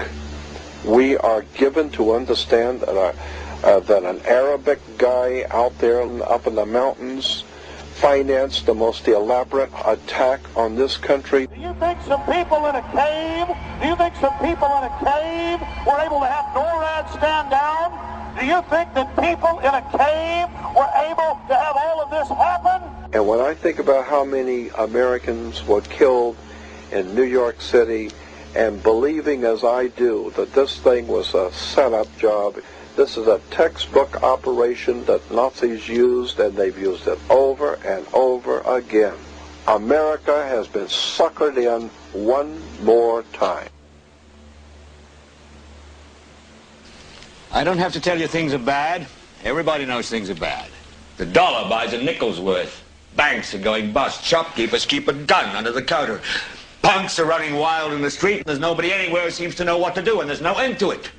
We are given to understand that, that an Arabic guy out there up in the mountains financed the most elaborate attack on this country. Do you think some people in a cave, were able to have NORAD stand down? Do you think that people in a cave were able to have all of this happen? And when I think about how many Americans were killed in New York City, and believing as I do that this thing was a setup job, this is a textbook operation that Nazis used, and they've used it over and over again. America has been suckered in one more time. I don't have to tell you things are bad. Everybody knows things are bad. The dollar buys a nickel's worth. Banks are going bust. Shopkeepers keep a gun under the counter. Punks are running wild in the street. There's nobody anywhere who seems to know what to do, and there's no end to it.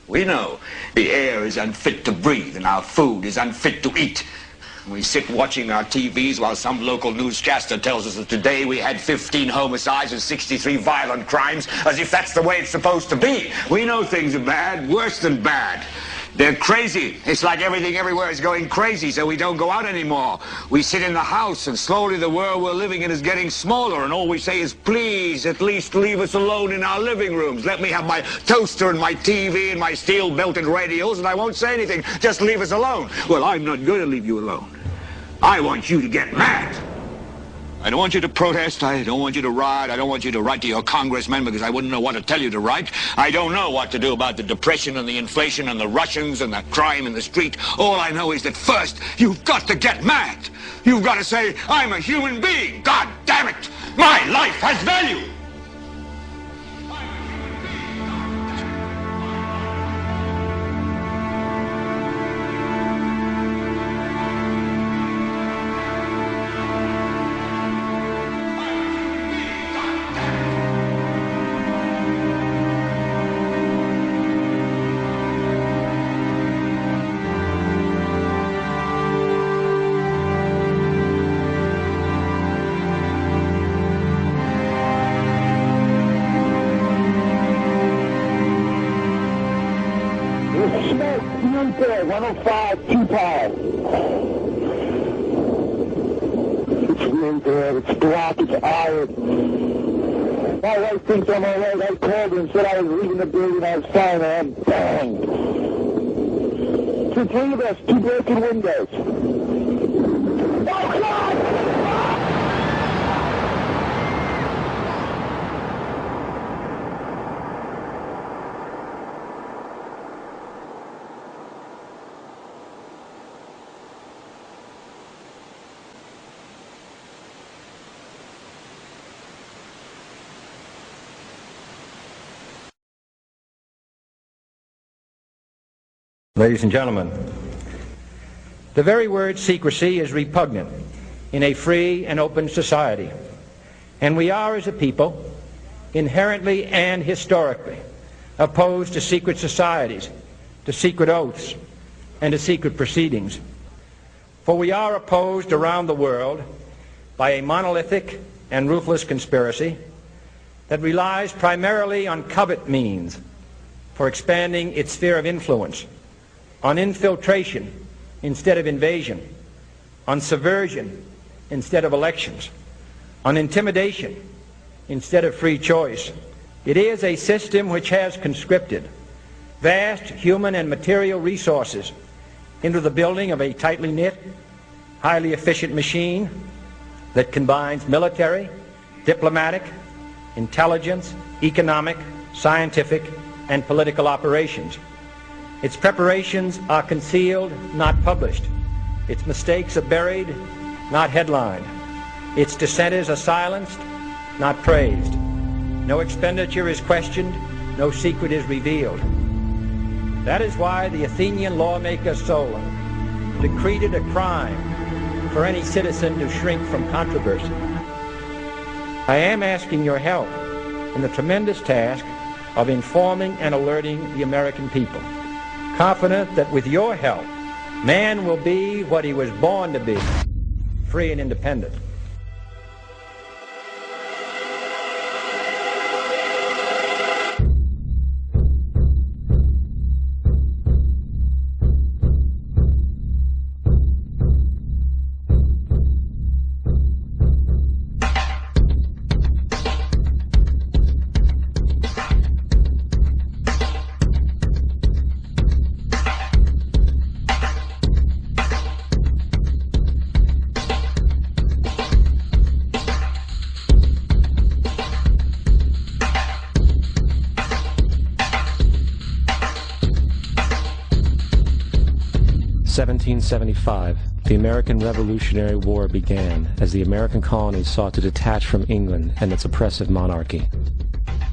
We know the air is unfit to breathe and our food is unfit to eat. We sit watching our TVs while some local newscaster tells us that today we had 15 homicides and 63 violent crimes, as if that's the way it's supposed to be. We know things are bad, worse than bad. They're crazy. It's like everything everywhere is going crazy, so we don't go out anymore. We sit in the house, and slowly the world we're living in is getting smaller, and all we say is, please, at least leave us alone in our living rooms. Let me have my toaster and my TV and my steel-belted radios, and I won't say anything. Just leave us alone. Well, I'm not going to leave you alone. I want you to get mad. I don't want you to protest. I don't want you to riot. I don't want you to write to your congressmen because I wouldn't know what to tell you to write. I don't know what to do about the depression and the inflation and the Russians and the crime in the street. All I know is that first, you've got to get mad. You've got to say, I'm a human being. God damn it. My life has value. There, 105, 2 pounds. It's in there, it's black, it's iron. My wife thinks I'm all right. I called her and said I was leaving the building, I was fine, and I'm banged. 3 of us, 2 broken windows. Oh, God! Ladies and gentlemen, the very word secrecy is repugnant in a free and open society, and we are, as a people, inherently and historically opposed to secret societies, to secret oaths, and to secret proceedings. For we are opposed around the world by a monolithic and ruthless conspiracy that relies primarily on covert means for expanding its sphere of influence, on infiltration instead of invasion, on subversion instead of elections, on intimidation instead of free choice. It is a system which has conscripted vast human and material resources into the building of a tightly knit, highly efficient machine that combines military, diplomatic, intelligence, economic, scientific, and political operations. Its preparations are concealed, not published. Its mistakes are buried, not headlined. Its dissenters are silenced, not praised. No expenditure is questioned, no secret is revealed. That is why the Athenian lawmaker Solon decreed it a crime for any citizen to shrink from controversy. I am asking your help in the tremendous task of informing and alerting the American people, confident that with your help, man will be what he was born to be, free and independent. In 1775, the American Revolutionary War began as the American colonies sought to detach from England and its oppressive monarchy.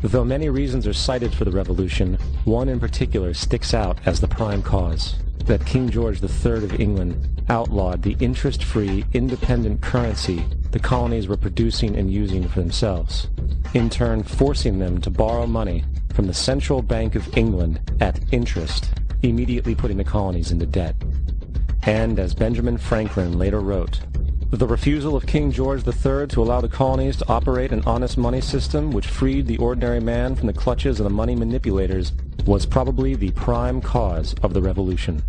Though many reasons are cited for the revolution, one in particular sticks out as the prime cause: that King George III of England outlawed the interest-free, independent currency the colonies were producing and using for themselves, in turn forcing them to borrow money from the Central Bank of England at interest, immediately putting the colonies into debt. And, as Benjamin Franklin later wrote, the refusal of King George III to allow the colonies to operate an honest money system which freed the ordinary man from the clutches of the money manipulators was probably the prime cause of the revolution.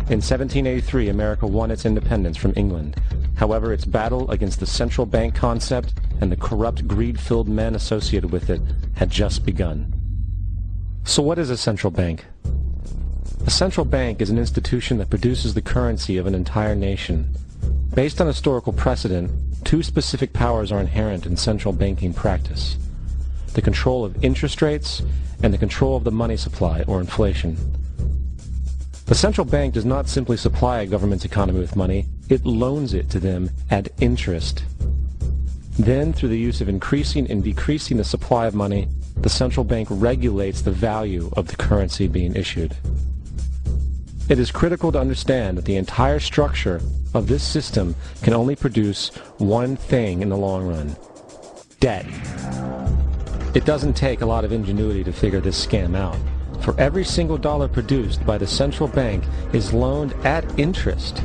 In 1783, America won its independence from England. However, its battle against the central bank concept and the corrupt, greed-filled men associated with it had just begun. So what is a central bank? A central bank is an institution that produces the currency of an entire nation. Based on historical precedent, two specific powers are inherent in central banking practice: the control of interest rates and the control of the money supply, or inflation. The central bank does not simply supply a government's economy with money, it loans it to them at interest. Then, through the use of increasing and decreasing the supply of money, the central bank regulates the value of the currency being issued. It is critical to understand that the entire structure of this system can only produce one thing in the long run: debt. It doesn't take a lot of ingenuity to figure this scam out. For every single dollar produced by the central bank is loaned at interest.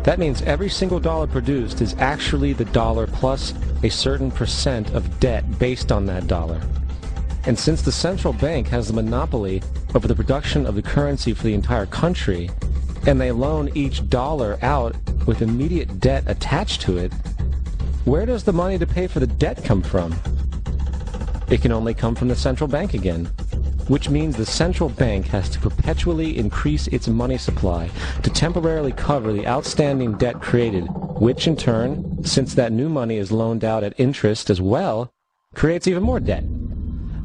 That means every single dollar produced is actually the dollar plus a certain percent of debt based on that dollar. And since the central bank has the monopoly over the production of the currency for the entire country, and they loan each dollar out with immediate debt attached to it, where does the money to pay for the debt come from? It can only come from the central bank again, which means the central bank has to perpetually increase its money supply to temporarily cover the outstanding debt created, which in turn, since that new money is loaned out at interest as well, creates even more debt.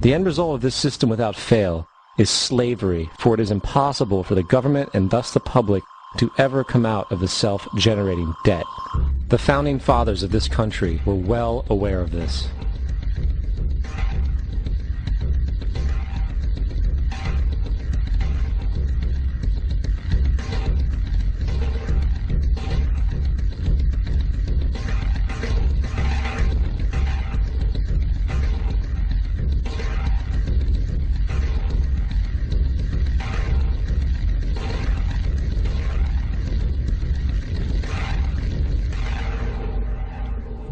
The end result of this system without fail is slavery, for it is impossible for the government and thus the public to ever come out of the self-generating debt. The founding fathers of this country were well aware of this.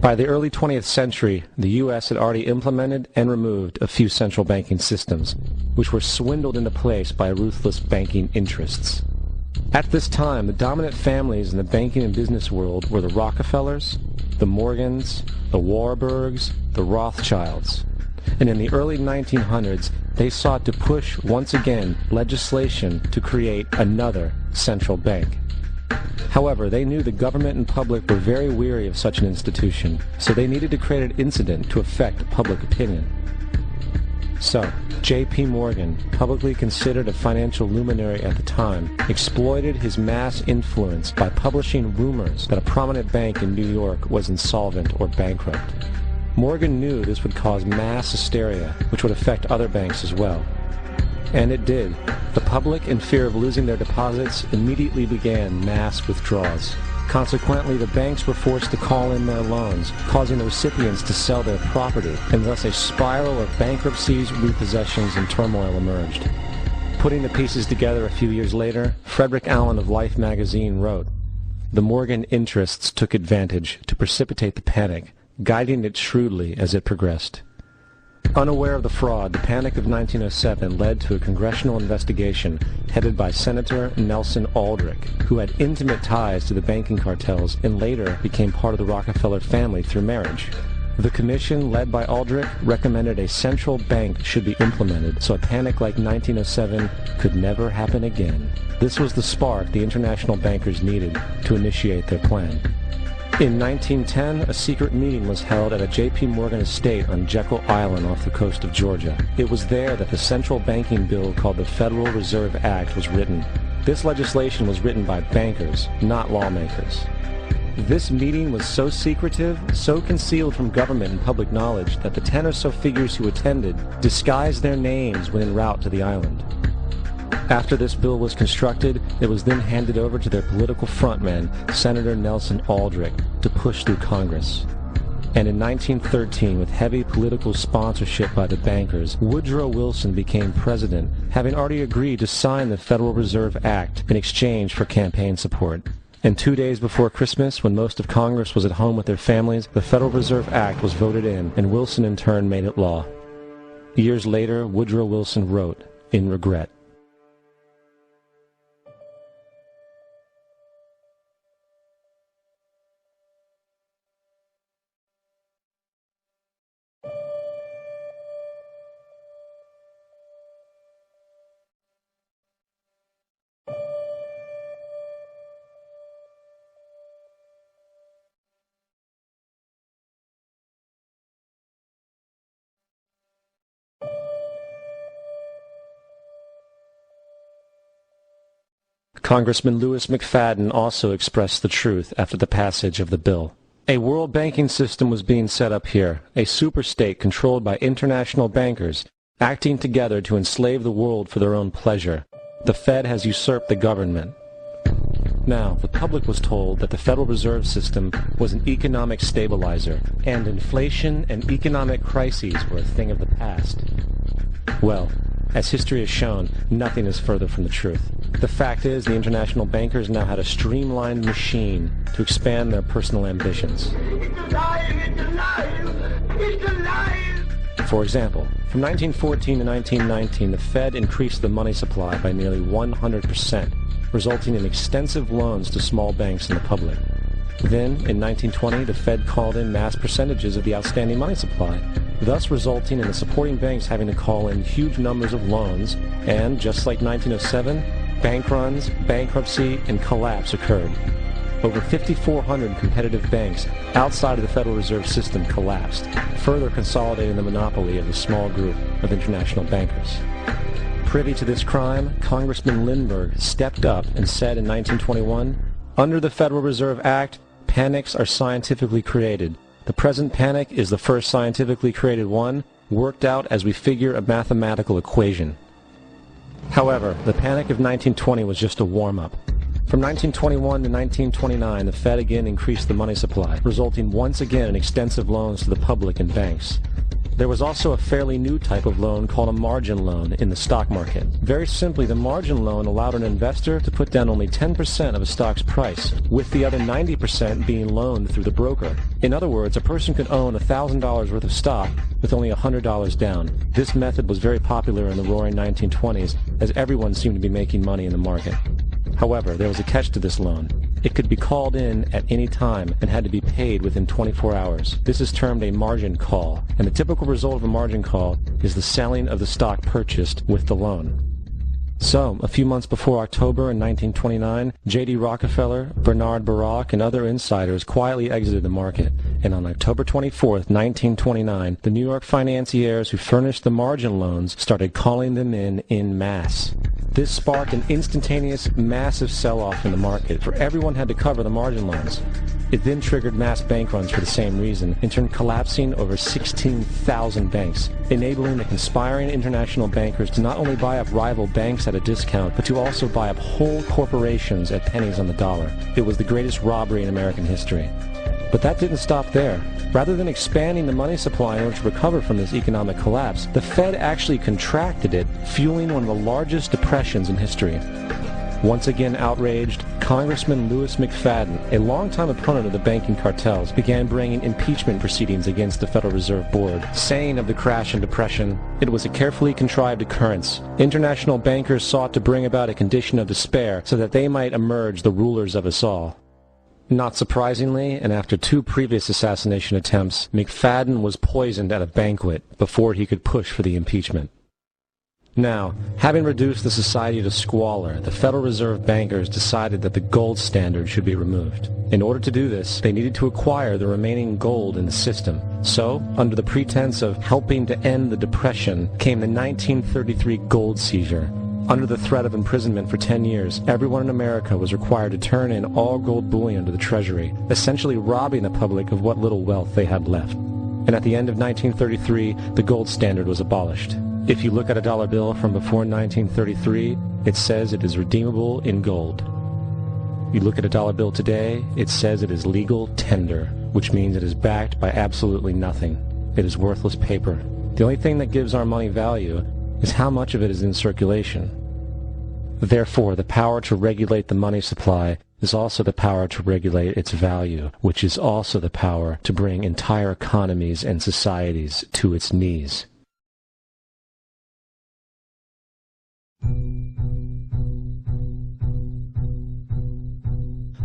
By the early 20th century, the U.S. had already implemented and removed a few central banking systems, which were swindled into place by ruthless banking interests. At this time, the dominant families in the banking and business world were the Rockefellers, the Morgans, the Warburgs, the Rothschilds. And in the early 1900s, they sought to push once again legislation to create another central bank. However, they knew the government and public were very weary of such an institution, so they needed to create an incident to affect public opinion. So, J.P. Morgan, publicly considered a financial luminary at the time, exploited his mass influence by publishing rumors that a prominent bank in New York was insolvent or bankrupt. Morgan knew this would cause mass hysteria, which would affect other banks as well. And it did. The public, in fear of losing their deposits, immediately began mass withdrawals. Consequently, the banks were forced to call in their loans, causing the recipients to sell their property, and thus a spiral of bankruptcies, repossessions, and turmoil emerged. Putting the pieces together a few years later, Frederick Allen of Life magazine wrote, "The Morgan interests took advantage to precipitate the panic, guiding it shrewdly as it progressed." Unaware of the fraud, the Panic of 1907 led to a congressional investigation headed by Senator Nelson Aldrich, who had intimate ties to the banking cartels and later became part of the Rockefeller family through marriage. The commission, led by Aldrich, recommended a central bank should be implemented so a panic like 1907 could never happen again. This was the spark the international bankers needed to initiate their plan. In 1910, a secret meeting was held at a J.P. Morgan estate on Jekyll Island off the coast of Georgia. It was there that the central banking bill called the Federal Reserve Act was written. This legislation was written by bankers, not lawmakers. This meeting was so secretive, so concealed from government and public knowledge that the 10 or so figures who attended disguised their names when en route to the island. After this bill was constructed, it was then handed over to their political frontman, Senator Nelson Aldrich, to push through Congress. And in 1913, with heavy political sponsorship by the bankers, Woodrow Wilson became president, having already agreed to sign the Federal Reserve Act in exchange for campaign support. And 2 days before Christmas, when most of Congress was at home with their families, the Federal Reserve Act was voted in, and Wilson in turn made it law. Years later, Woodrow Wilson wrote, in regret, Congressman Louis McFadden also expressed the truth after the passage of the bill. A world banking system was being set up here, a superstate controlled by international bankers, acting together to enslave the world for their own pleasure. The Fed has usurped the government. Now, the public was told that the Federal Reserve System was an economic stabilizer, and inflation and economic crises were a thing of the past. Well, as history has shown, nothing is further from the truth. The fact is, the international bankers now had a streamlined machine to expand their personal ambitions. For example, from 1914 to 1919, the Fed increased the money supply by nearly 100%, resulting in extensive loans to small banks and the public. Then, in 1920, the Fed called in mass percentages of the outstanding money supply, thus resulting in the supporting banks having to call in huge numbers of loans, and, just like 1907, bank runs, bankruptcy, and collapse occurred. Over 5,400 competitive banks outside of the Federal Reserve System collapsed, further consolidating the monopoly of a small group of international bankers. Privy to this crime, Congressman Lindbergh stepped up and said in 1921, "Under the Federal Reserve Act, panics are scientifically created. The present panic is the first scientifically created one, worked out as we figure a mathematical equation." However, the panic of 1920 was just a warm-up. From 1921 to 1929, the Fed again increased the money supply, resulting once again in extensive loans to the public and banks. There was also a fairly new type of loan called a margin loan in the stock market. Very simply, the margin loan allowed an investor to put down only 10% of a stock's price, with the other 90% being loaned through the broker. In other words, a person could own $1,000 worth of stock with only $100 down. This method was very popular in the roaring 1920s, as everyone seemed to be making money in the market. However, there was a catch to this loan. It could be called in at any time and had to be paid within 24 hours. This is termed a margin call, and the typical result of a margin call is the selling of the stock purchased with the loan. So, a few months before October in 1929, J.D. Rockefeller, Bernard Baruch, and other insiders quietly exited the market. And on October 24, 1929, the New York financiers who furnished the margin loans started calling them in masse. This sparked an instantaneous, massive sell-off in the market, for everyone had to cover the margin loans. It then triggered mass bank runs for the same reason, in turn collapsing over 16,000 banks, enabling the conspiring international bankers to not only buy up rival banks at a discount, but to also buy up whole corporations at pennies on the dollar. It was the greatest robbery in American history. But that didn't stop there. Rather than expanding the money supply in order to recover from this economic collapse, the Fed actually contracted it, fueling one of the largest depressions in history. Once again outraged, Congressman Louis McFadden, a longtime opponent of the banking cartels, began bringing impeachment proceedings against the Federal Reserve Board, saying of the crash and depression, it was a carefully contrived occurrence. International bankers sought to bring about a condition of despair so that they might emerge the rulers of us all. Not surprisingly, and after 2 previous assassination attempts, McFadden was poisoned at a banquet before he could push for the impeachment. Now, having reduced the society to squalor, the Federal Reserve bankers decided that the gold standard should be removed. In order to do this, they needed to acquire the remaining gold in the system. So, under the pretense of helping to end the Depression, came the 1933 gold seizure. Under the threat of imprisonment for 10 years, everyone in America was required to turn in all gold bullion to the Treasury, essentially robbing the public of what little wealth they had left. And at the end of 1933, the gold standard was abolished. If you look at a dollar bill from before 1933, it says it is redeemable in gold. You look at a dollar bill today, it says it is legal tender, which means it is backed by absolutely nothing. It is worthless paper. The only thing that gives our money value is how much of it is in circulation. Therefore, the power to regulate the money supply is also the power to regulate its value, which is also the power to bring entire economies and societies to its knees.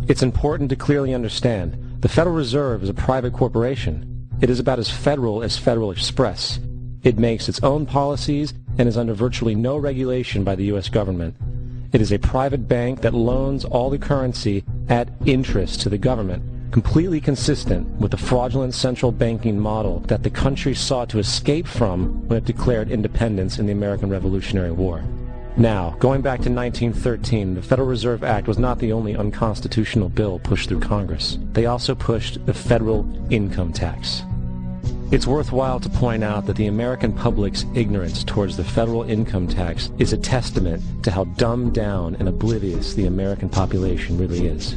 It's important to clearly understand, the Federal Reserve is a private corporation. It is about as Federal Express. It makes its own policies and is under virtually no regulation by the U.S. government. It is a private bank that loans all the currency at interest to the government, completely consistent with the fraudulent central banking model that the country sought to escape from when it declared independence in the American Revolutionary War. Now, going back to 1913, the Federal Reserve Act was not the only unconstitutional bill pushed through Congress. They also pushed the federal income tax. It's worthwhile to point out that the American public's ignorance towards the federal income tax is a testament to how dumbed down and oblivious the American population really is.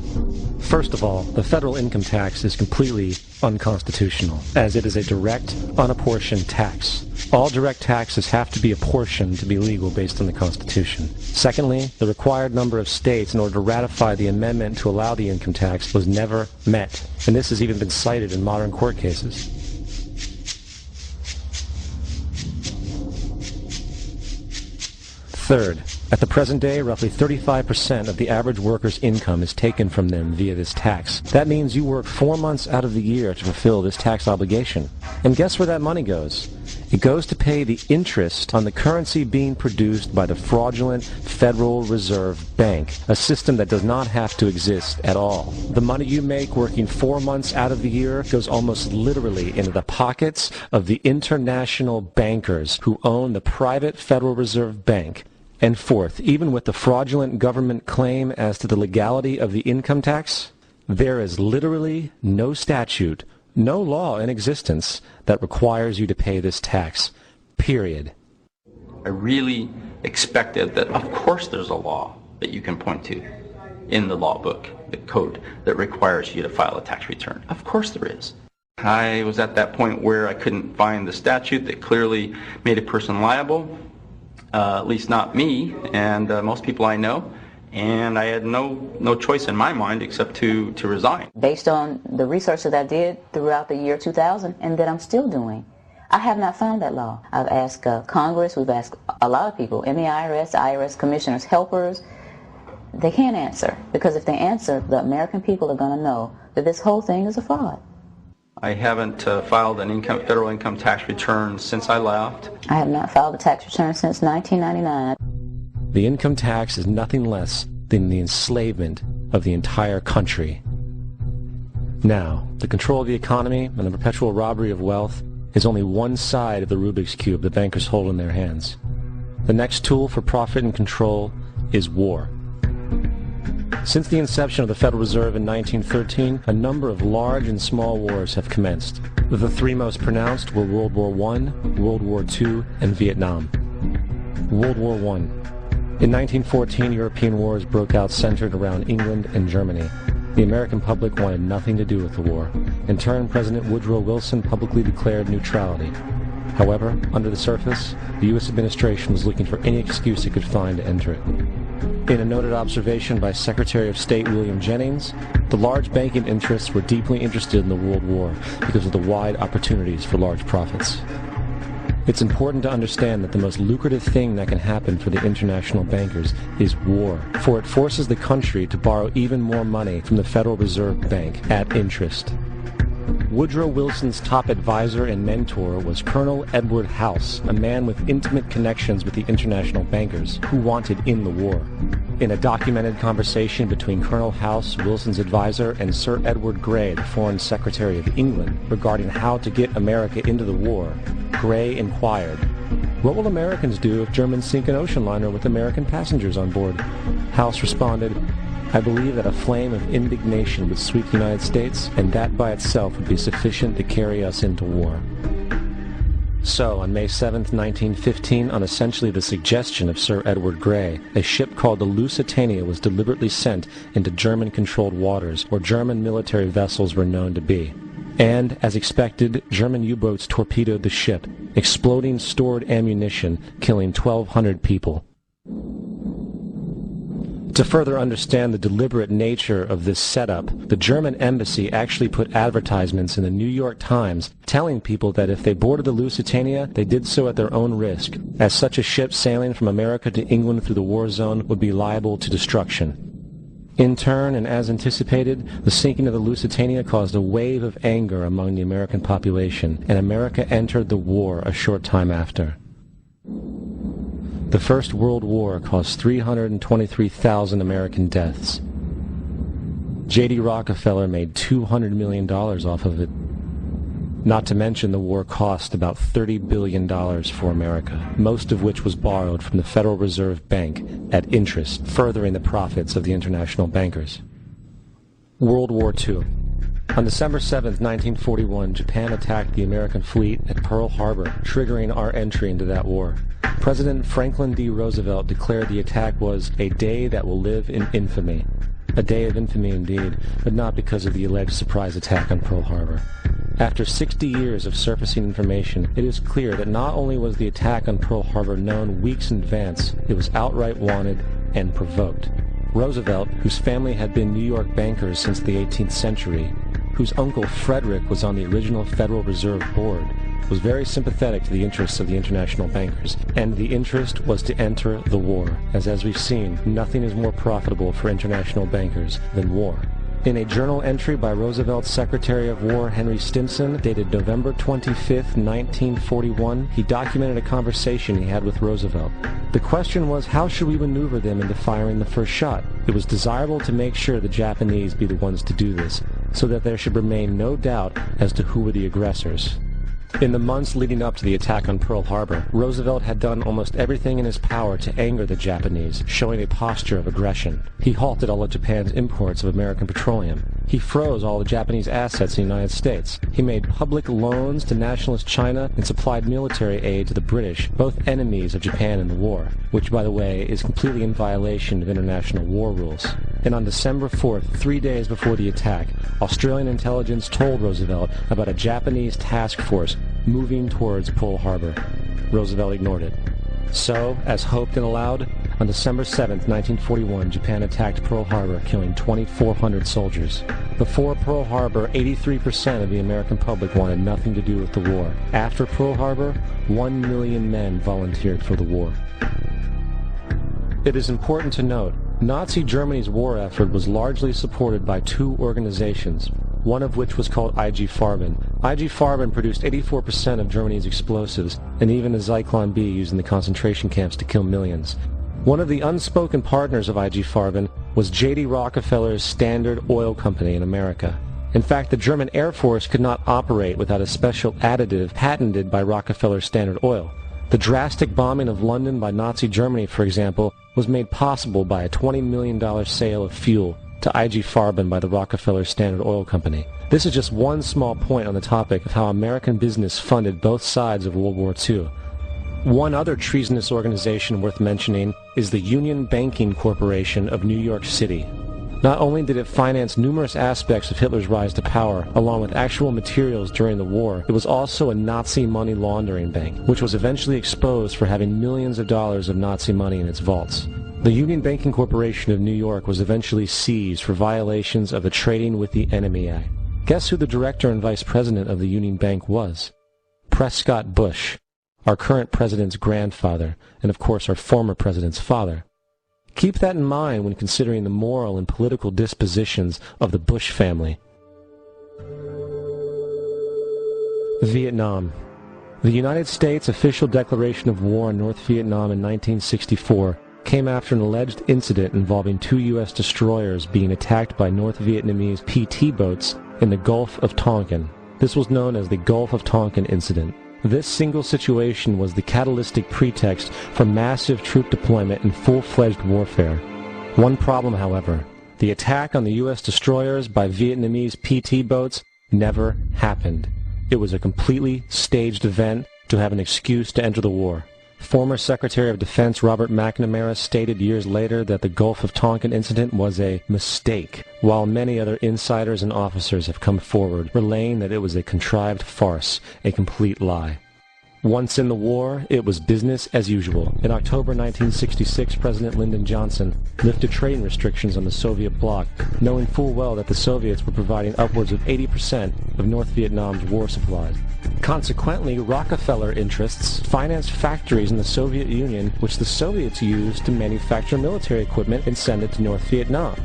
First of all, the federal income tax is completely unconstitutional, as it is a direct, unapportioned tax. All direct taxes have to be apportioned to be legal based on the Constitution. Secondly, the required number of states in order to ratify the amendment to allow the income tax was never met, and this has even been cited in modern court cases. Third, at the present day, roughly 35% of the average worker's income is taken from them via this tax. That means you work 4 months out of the year to fulfill this tax obligation. And guess where that money goes? It goes to pay the interest on the currency being produced by the fraudulent Federal Reserve Bank, a system that does not have to exist at all. The money you make working 4 months out of the year goes almost literally into the pockets of the international bankers who own the private Federal Reserve Bank. And fourth, even with the fraudulent government claim as to the legality of the income tax, there is literally no statute, no law in existence that requires you to pay this tax, period. I really expected that, of course there's a law that you can point to in the law book, the code, that requires you to file a tax return. Of course there is. I was at that point where I couldn't find the statute that clearly made a person liable. At least not me, and most people I know, and I had no choice in my mind except to resign. Based on the research that I did throughout the year 2000, and that I'm still doing, I have not found that law. I've asked Congress, we've asked a lot of people, in the IRS commissioners, helpers. They can't answer, because if they answer, the American people are going to know that this whole thing is a fraud. I haven't filed an federal income tax return since I left. I have not filed a tax return since 1999. The income tax is nothing less than the enslavement of the entire country. Now, the control of the economy and the perpetual robbery of wealth is only one side of the Rubik's Cube the bankers hold in their hands. The next tool for profit and control is war. Since the inception of the Federal Reserve in 1913, a number of large and small wars have commenced. The three most pronounced were World War I, World War II, and Vietnam. World War I. In 1914, European wars broke out centered around England and Germany. The American public wanted nothing to do with the war. In turn, President Woodrow Wilson publicly declared neutrality. However, under the surface, the U.S. administration was looking for any excuse it could find to enter it. In a noted observation by Secretary of State William Jennings, the large banking interests were deeply interested in the World War because of the wide opportunities for large profits. It's important to understand that the most lucrative thing that can happen for the international bankers is war, for it forces the country to borrow even more money from the Federal Reserve Bank at interest. Woodrow Wilson's top advisor and mentor was Colonel Edward House, a man with intimate connections with the international bankers who wanted in the war. In a documented conversation between Colonel House, Wilson's advisor, and Sir Edward Grey, the Foreign Secretary of England, regarding how to get America into the war, Grey inquired, "What will Americans do if Germans sink an ocean liner with American passengers on board?" House responded, "I believe that a flame of indignation would sweep the United States, and that by itself would be sufficient to carry us into war." So, on May 7, 1915, on essentially the suggestion of Sir Edward Grey, a ship called the Lusitania was deliberately sent into German-controlled waters where German military vessels were known to be. And, as expected, German U-boats torpedoed the ship, exploding stored ammunition, killing 1,200 people. To further understand the deliberate nature of this setup, the German embassy actually put advertisements in the New York Times telling people that if they boarded the Lusitania, they did so at their own risk, as such a ship sailing from America to England through the war zone would be liable to destruction. In turn, and as anticipated, the sinking of the Lusitania caused a wave of anger among the American population, and America entered the war a short time after. The First World War caused 323,000 American deaths. J.D. Rockefeller made $200 million off of it. Not to mention the war cost about $30 billion for America, most of which was borrowed from the Federal Reserve Bank at interest, furthering the profits of the international bankers. World War II. On December 7, 1941, Japan attacked the American fleet at Pearl Harbor, triggering our entry into that war. President Franklin D. Roosevelt declared the attack was a day that will live in infamy. A day of infamy indeed, but not because of the alleged surprise attack on Pearl Harbor. After 60 years of surfacing information, it is clear that not only was the attack on Pearl Harbor known weeks in advance, it was outright wanted and provoked. Roosevelt, whose family had been New York bankers since the 18th century, whose uncle Frederick was on the original Federal Reserve Board, was very sympathetic to the interests of the international bankers, and the interest was to enter the war, as we've seen, nothing is more profitable for international bankers than war. In a journal entry by Roosevelt's Secretary of War Henry Stimson, dated November 25, 1941, he documented a conversation he had with Roosevelt. The question was, how should we maneuver them into firing the first shot? It was desirable to make sure the Japanese be the ones to do this, so that there should remain no doubt as to who were the aggressors. In the months leading up to the attack on Pearl Harbor, Roosevelt had done almost everything in his power to anger the Japanese, showing a posture of aggression. He halted all of Japan's imports of American petroleum. He froze all the Japanese assets in the United States. He made public loans to nationalist China and supplied military aid to the British, both enemies of Japan in the war, which, by the way, is completely in violation of international war rules. And on December 4th, 3 days before the attack, Australian intelligence told Roosevelt about a Japanese task force moving towards Pearl Harbor. Roosevelt ignored it. So, as hoped and allowed, on December 7, 1941, Japan attacked Pearl Harbor, killing 2,400 soldiers. Before Pearl Harbor, 83% of the American public wanted nothing to do with the war. After Pearl Harbor, 1 million men volunteered for the war. It is important to note, Nazi Germany's war effort was largely supported by two organizations, one of which was called IG Farben. IG Farben produced 84% of Germany's explosives, and even the Zyklon B used in the concentration camps to kill millions. One of the unspoken partners of IG Farben was J.D. Rockefeller's Standard Oil Company in America. In fact, the German Air Force could not operate without a special additive patented by Rockefeller's Standard Oil. The drastic bombing of London by Nazi Germany, for example, was made possible by a $20 million sale of fuel to IG Farben by the Rockefeller Standard Oil Company. This is just one small point on the topic of how American business funded both sides of World War II. One other treasonous organization worth mentioning is the Union Banking Corporation of New York City. Not only did it finance numerous aspects of Hitler's rise to power, along with actual materials during the war, it was also a Nazi money laundering bank, which was eventually exposed for having millions of dollars of Nazi money in its vaults. The Union Banking Corporation of New York was eventually seized for violations of the Trading with the Enemy Act. Guess who the director and vice president of the Union Bank was? Prescott Bush, our current president's grandfather, and of course our former president's father. Keep that in mind when considering the moral and political dispositions of the Bush family. Vietnam. The United States' official declaration of war on North Vietnam in 1964 came after an alleged incident involving 2 U.S. destroyers being attacked by North Vietnamese PT boats in the Gulf of Tonkin. This was known as the Gulf of Tonkin Incident. This single situation was the catalytic pretext for massive troop deployment and full-fledged warfare. One problem, however, the attack on the U.S. destroyers by Vietnamese PT boats never happened. It was a completely staged event to have an excuse to enter the war. Former Secretary of Defense Robert McNamara stated years later that the Gulf of Tonkin incident was a mistake, while many other insiders and officers have come forward, relaying that it was a contrived farce, a complete lie. Once in the war, it was business as usual. In October 1966, President Lyndon Johnson lifted trading restrictions on the Soviet bloc, knowing full well that the Soviets were providing upwards of 80% of North Vietnam's war supplies. Consequently, Rockefeller interests financed factories in the Soviet Union, which the Soviets used to manufacture military equipment and send it to North Vietnam.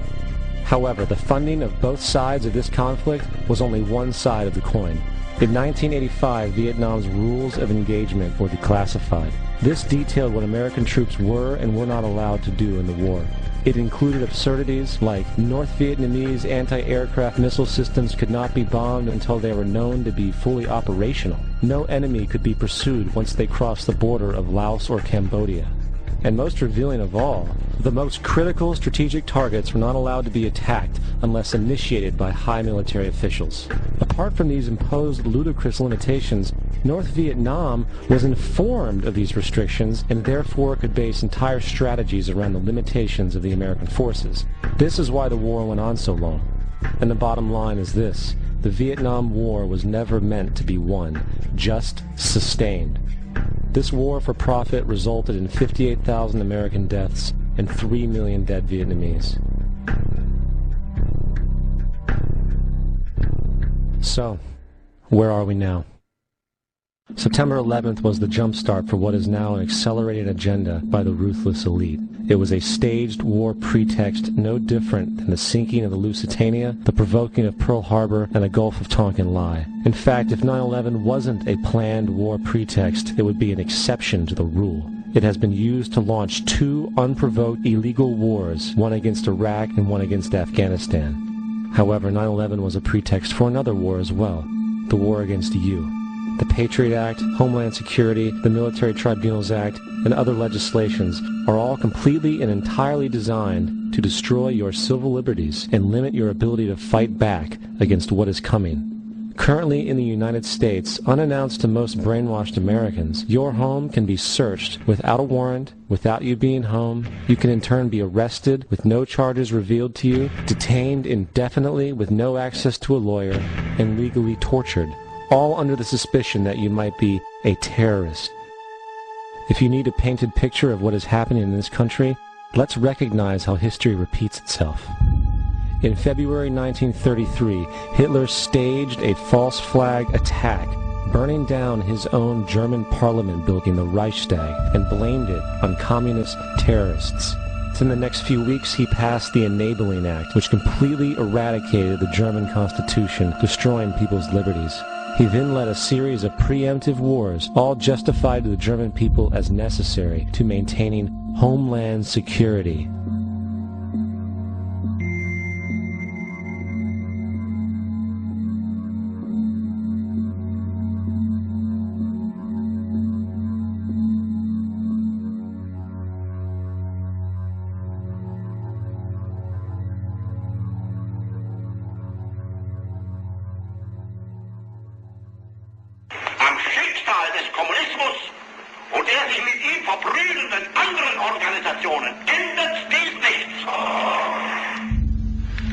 However, the funding of both sides of this conflict was only one side of the coin. In 1985, Vietnam's rules of engagement were declassified. This detailed what American troops were and were not allowed to do in the war. It included absurdities like North Vietnamese anti-aircraft missile systems could not be bombed until they were known to be fully operational. No enemy could be pursued once they crossed the border of Laos or Cambodia. And most revealing of all, the most critical strategic targets were not allowed to be attacked unless initiated by high military officials. Apart from these imposed ludicrous limitations, North Vietnam was informed of these restrictions and therefore could base entire strategies around the limitations of the American forces. This is why the war went on so long. And the bottom line is this: the Vietnam War was never meant to be won, just sustained. This war for profit resulted in 58,000 American deaths and 3 million dead Vietnamese. So, where are we now? September 11th was the jumpstart for what is now an accelerated agenda by the ruthless elite. It was a staged war pretext no different than the sinking of the Lusitania, the provoking of Pearl Harbor, and the Gulf of Tonkin lie. In fact, if 9/11 wasn't a planned war pretext, it would be an exception to the rule. It has been used to launch 2 unprovoked illegal wars, one against Iraq and one against Afghanistan. However, 9/11 was a pretext for another war as well, the war against you. The Patriot Act, Homeland Security, the Military Tribunals Act, and other legislations are all completely and entirely designed to destroy your civil liberties and limit your ability to fight back against what is coming. Currently in the United States, unannounced to most brainwashed Americans, your home can be searched without a warrant, without you being home. You can in turn be arrested with no charges revealed to you, detained indefinitely with no access to a lawyer, and legally tortured, all under the suspicion that you might be a terrorist. If you need a painted picture of what is happening in this country, let's recognize how history repeats itself. In February 1933, Hitler staged a false flag attack, burning down his own German parliament building, the Reichstag, and blamed it on communist terrorists. In the next few weeks, he passed the Enabling Act, which completely eradicated the German Constitution, destroying people's liberties. He then led a series of preemptive wars, all justified to the German people as necessary to maintaining Homeland Security.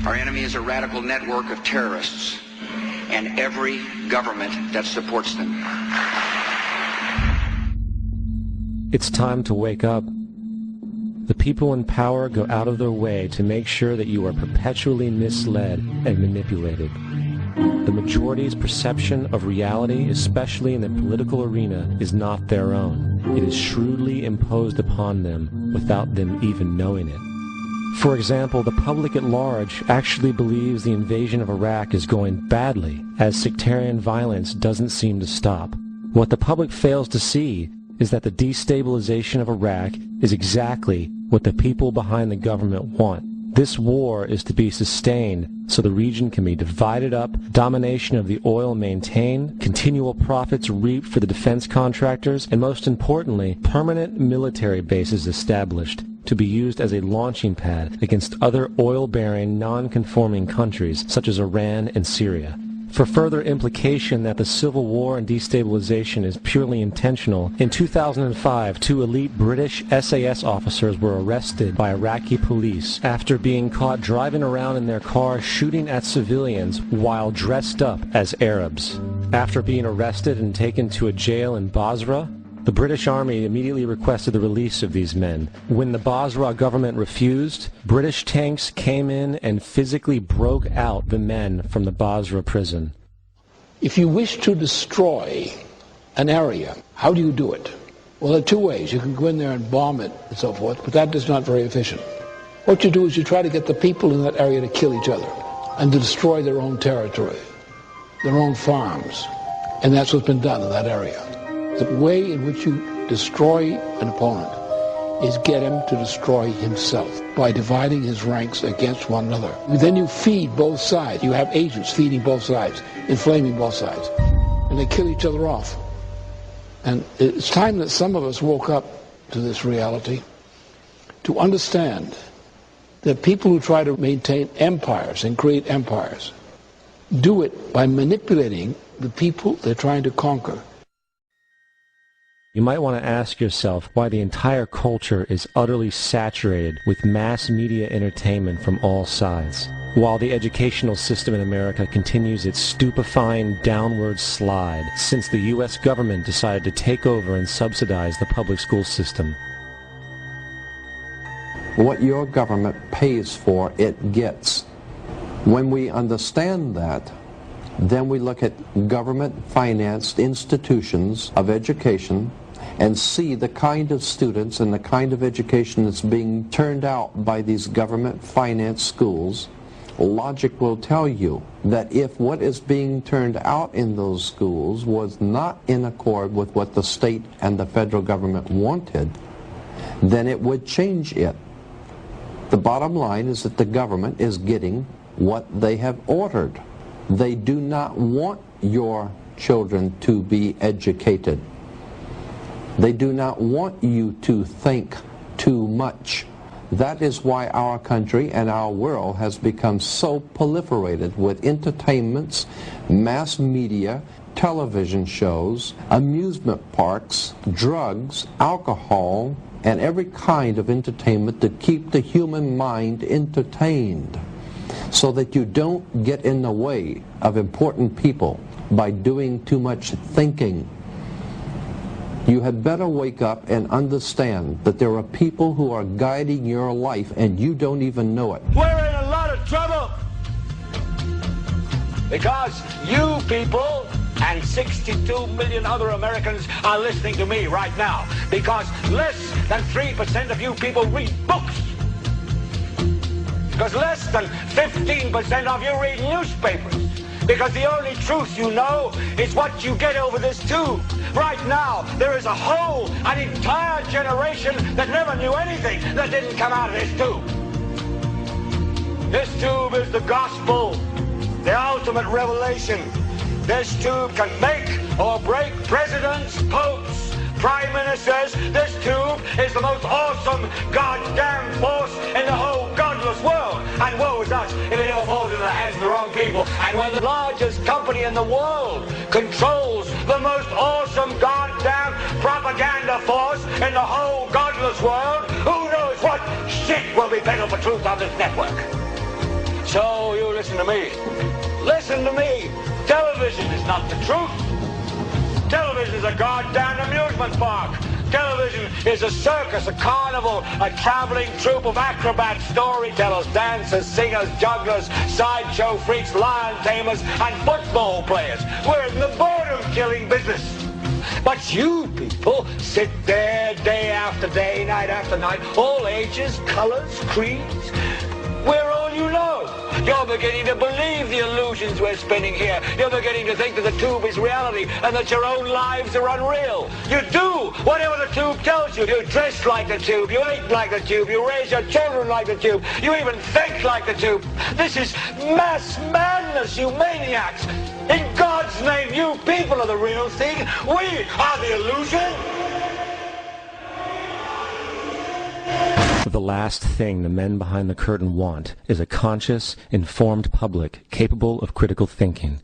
Our enemy is a radical network of terrorists and every government that supports them. It's time to wake up. The people in power go out of their way to make sure that you are perpetually misled and manipulated. The majority's perception of reality, especially in the political arena, is not their own. It is shrewdly imposed upon them without them even knowing it. For example, the public at large actually believes the invasion of Iraq is going badly, as sectarian violence doesn't seem to stop. What the public fails to see is that the destabilization of Iraq is exactly what the people behind the government want. This war is to be sustained so the region can be divided up, domination of the oil maintained, continual profits reaped for the defense contractors, and most importantly, permanent military bases established to be used as a launching pad against other oil-bearing, non-conforming countries such as Iran and Syria. For further implication that the civil war and destabilization is purely intentional, in 2005, 2 elite British SAS officers were arrested by Iraqi police after being caught driving around in their car shooting at civilians while dressed up as Arabs. After being arrested and taken to a jail in Basra, the British Army immediately requested the release of these men. When the Basra government refused, British tanks came in and physically broke out the men from the Basra prison. If you wish to destroy an area, how do you do it? Well, there are 2 ways. You can go in there and bomb it and so forth, but that is not very efficient. What you do is you try to get the people in that area to kill each other and to destroy their own territory, their own farms. And that's what's been done in that area. The way in which you destroy an opponent is get him to destroy himself by dividing his ranks against one another. Then you feed both sides. You have agents feeding both sides, inflaming both sides. And they kill each other off. And it's time that some of us woke up to this reality to understand that people who try to maintain empires and create empires do it by manipulating the people they're trying to conquer. You might want to ask yourself why the entire culture is utterly saturated with mass media entertainment from all sides, while the educational system in America continues its stupefying downward slide since the U.S. government decided to take over and subsidize the public school system. What your government pays for, it gets. When we understand that, then we look at government-financed institutions of education and see the kind of students and the kind of education that's being turned out by these government-financed schools. Logic will tell you that if what is being turned out in those schools was not in accord with what the state and the federal government wanted, then it would change it. The bottom line is that the government is getting what they have ordered. They do not want your children to be educated. They do not want you to think too much. That is why our country and our world has become so proliferated with entertainments, mass media, television shows, amusement parks, drugs, alcohol, and every kind of entertainment to keep the human mind entertained, so that you don't get in the way of important people by doing too much thinking. You had better wake up and understand that there are people who are guiding your life and you don't even know it. We're in a lot of trouble because you people and 62 million other Americans are listening to me right now, because less than 3% of you people read books, because less than 15% of you read newspapers, because the only truth you know is what you get over this tube. Right now, there is a whole, an entire generation that never knew anything that didn't come out of this tube. This tube is the gospel, the ultimate revelation. This tube can make or break presidents, popes, prime ministers. This tube is the most awesome goddamn force in the whole godless world. And woe is us if it ever falls into the hands of the wrong people. And when the largest company in the world controls the most awesome goddamn propaganda force in the whole godless world, who knows what shit will be peddled for truth on this network. So you listen to me. Listen to me. Television is not the truth. Television is a goddamn amusement park. Television is a circus, a carnival, a traveling troupe of acrobats, storytellers, dancers, singers, jugglers, sideshow freaks, lion tamers, and football players. We're in the boredom-killing business. But you people sit there day after day, night after night, all ages, colors, creeds. We're all you know. You're beginning to believe the illusions we're spinning here. You're beginning to think that the tube is reality and that your own lives are unreal. You do whatever the tube tells you. You dress like the tube. You eat like the tube. You raise your children like the tube. You even think like the tube. This is mass madness, you maniacs. In God's name, you people are the real thing. We are the illusion. The last thing the men behind the curtain want is a conscious, informed public capable of critical thinking,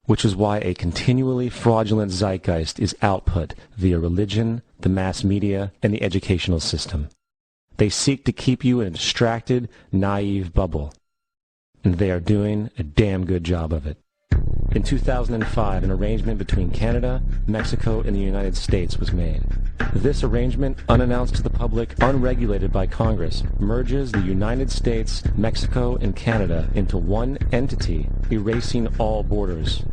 which is why a continually fraudulent zeitgeist is output via religion, the mass media, and the educational system. They seek to keep you in a distracted, naive bubble, and they are doing a damn good job of it. In 2005, an arrangement between Canada, Mexico, and the United States was made. This arrangement, unannounced to the public, unregulated by Congress, merges the United States, Mexico, and Canada into one entity, erasing all borders.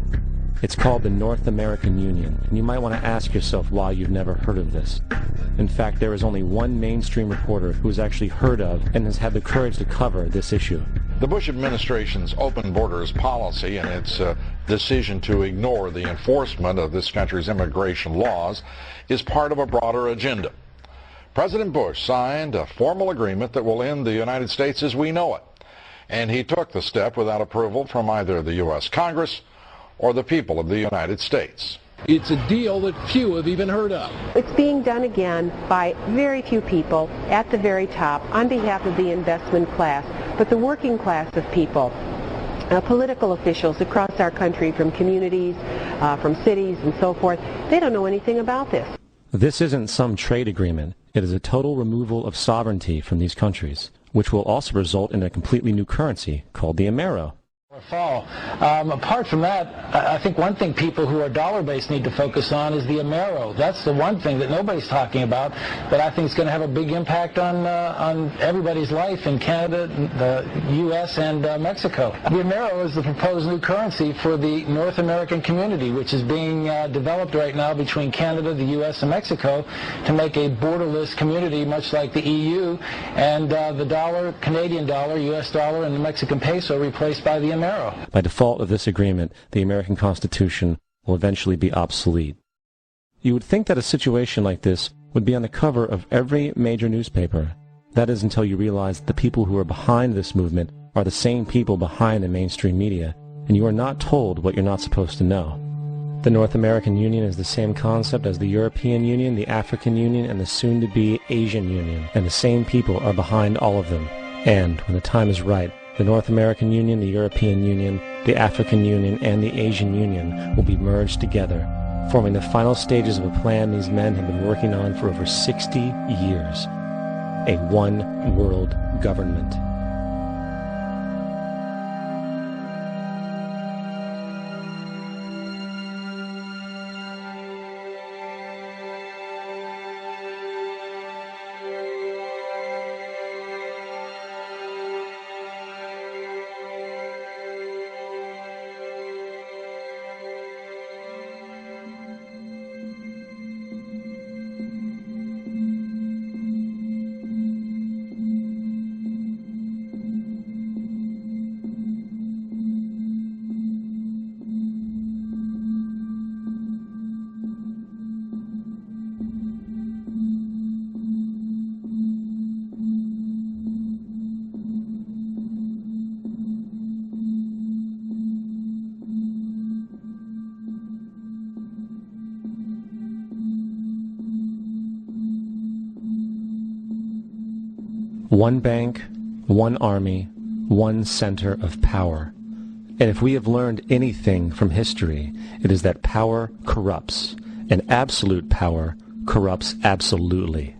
It's called the North American Union, and you might want to ask yourself why you've never heard of this. In fact, there is only one mainstream reporter who has actually heard of and has had the courage to cover this issue. The Bush administration's open borders policy and its decision to ignore the enforcement of this country's immigration laws is part of a broader agenda. President Bush signed a formal agreement that will end the United States as we know it, and he took the step without approval from either the U.S. Congress or the people of the United States. It's a deal that few have even heard of. It's being done again by very few people at the very top on behalf of the investment class, but the working class of people, political officials across our country, from communities, from cities and so forth, they don't know anything about this. This isn't some trade agreement. It is a total removal of sovereignty from these countries, which will also result in a completely new currency called the Amero. Fall. Apart from that, I think one thing people who are dollar-based need to focus on is the Amero. That's the one thing that nobody's talking about, but I think it's going to have a big impact on everybody's life in Canada, the U.S., and Mexico. The Amero is the proposed new currency for the North American community, which is being developed right now between Canada, the U.S., and Mexico to make a borderless community, much like the EU, and the dollar, Canadian dollar, U.S. dollar, and the Mexican peso replaced by the Amero. By default of this agreement, the American Constitution will eventually be obsolete. You would think that a situation like this would be on the cover of every major newspaper. That is until you realize that the people who are behind this movement are the same people behind the mainstream media, and you are not told what you're not supposed to know. The North American Union is the same concept as the European Union, the African Union, and the soon-to-be Asian Union, and the same people are behind all of them. And, when the time is right, the North American Union, the European Union, the African Union, and the Asian Union will be merged together, forming the final stages of a plan these men have been working on for over 60 years. A one-world government. One bank, one army, one center of power. And if we have learned anything from history, it is that power corrupts, and absolute power corrupts absolutely.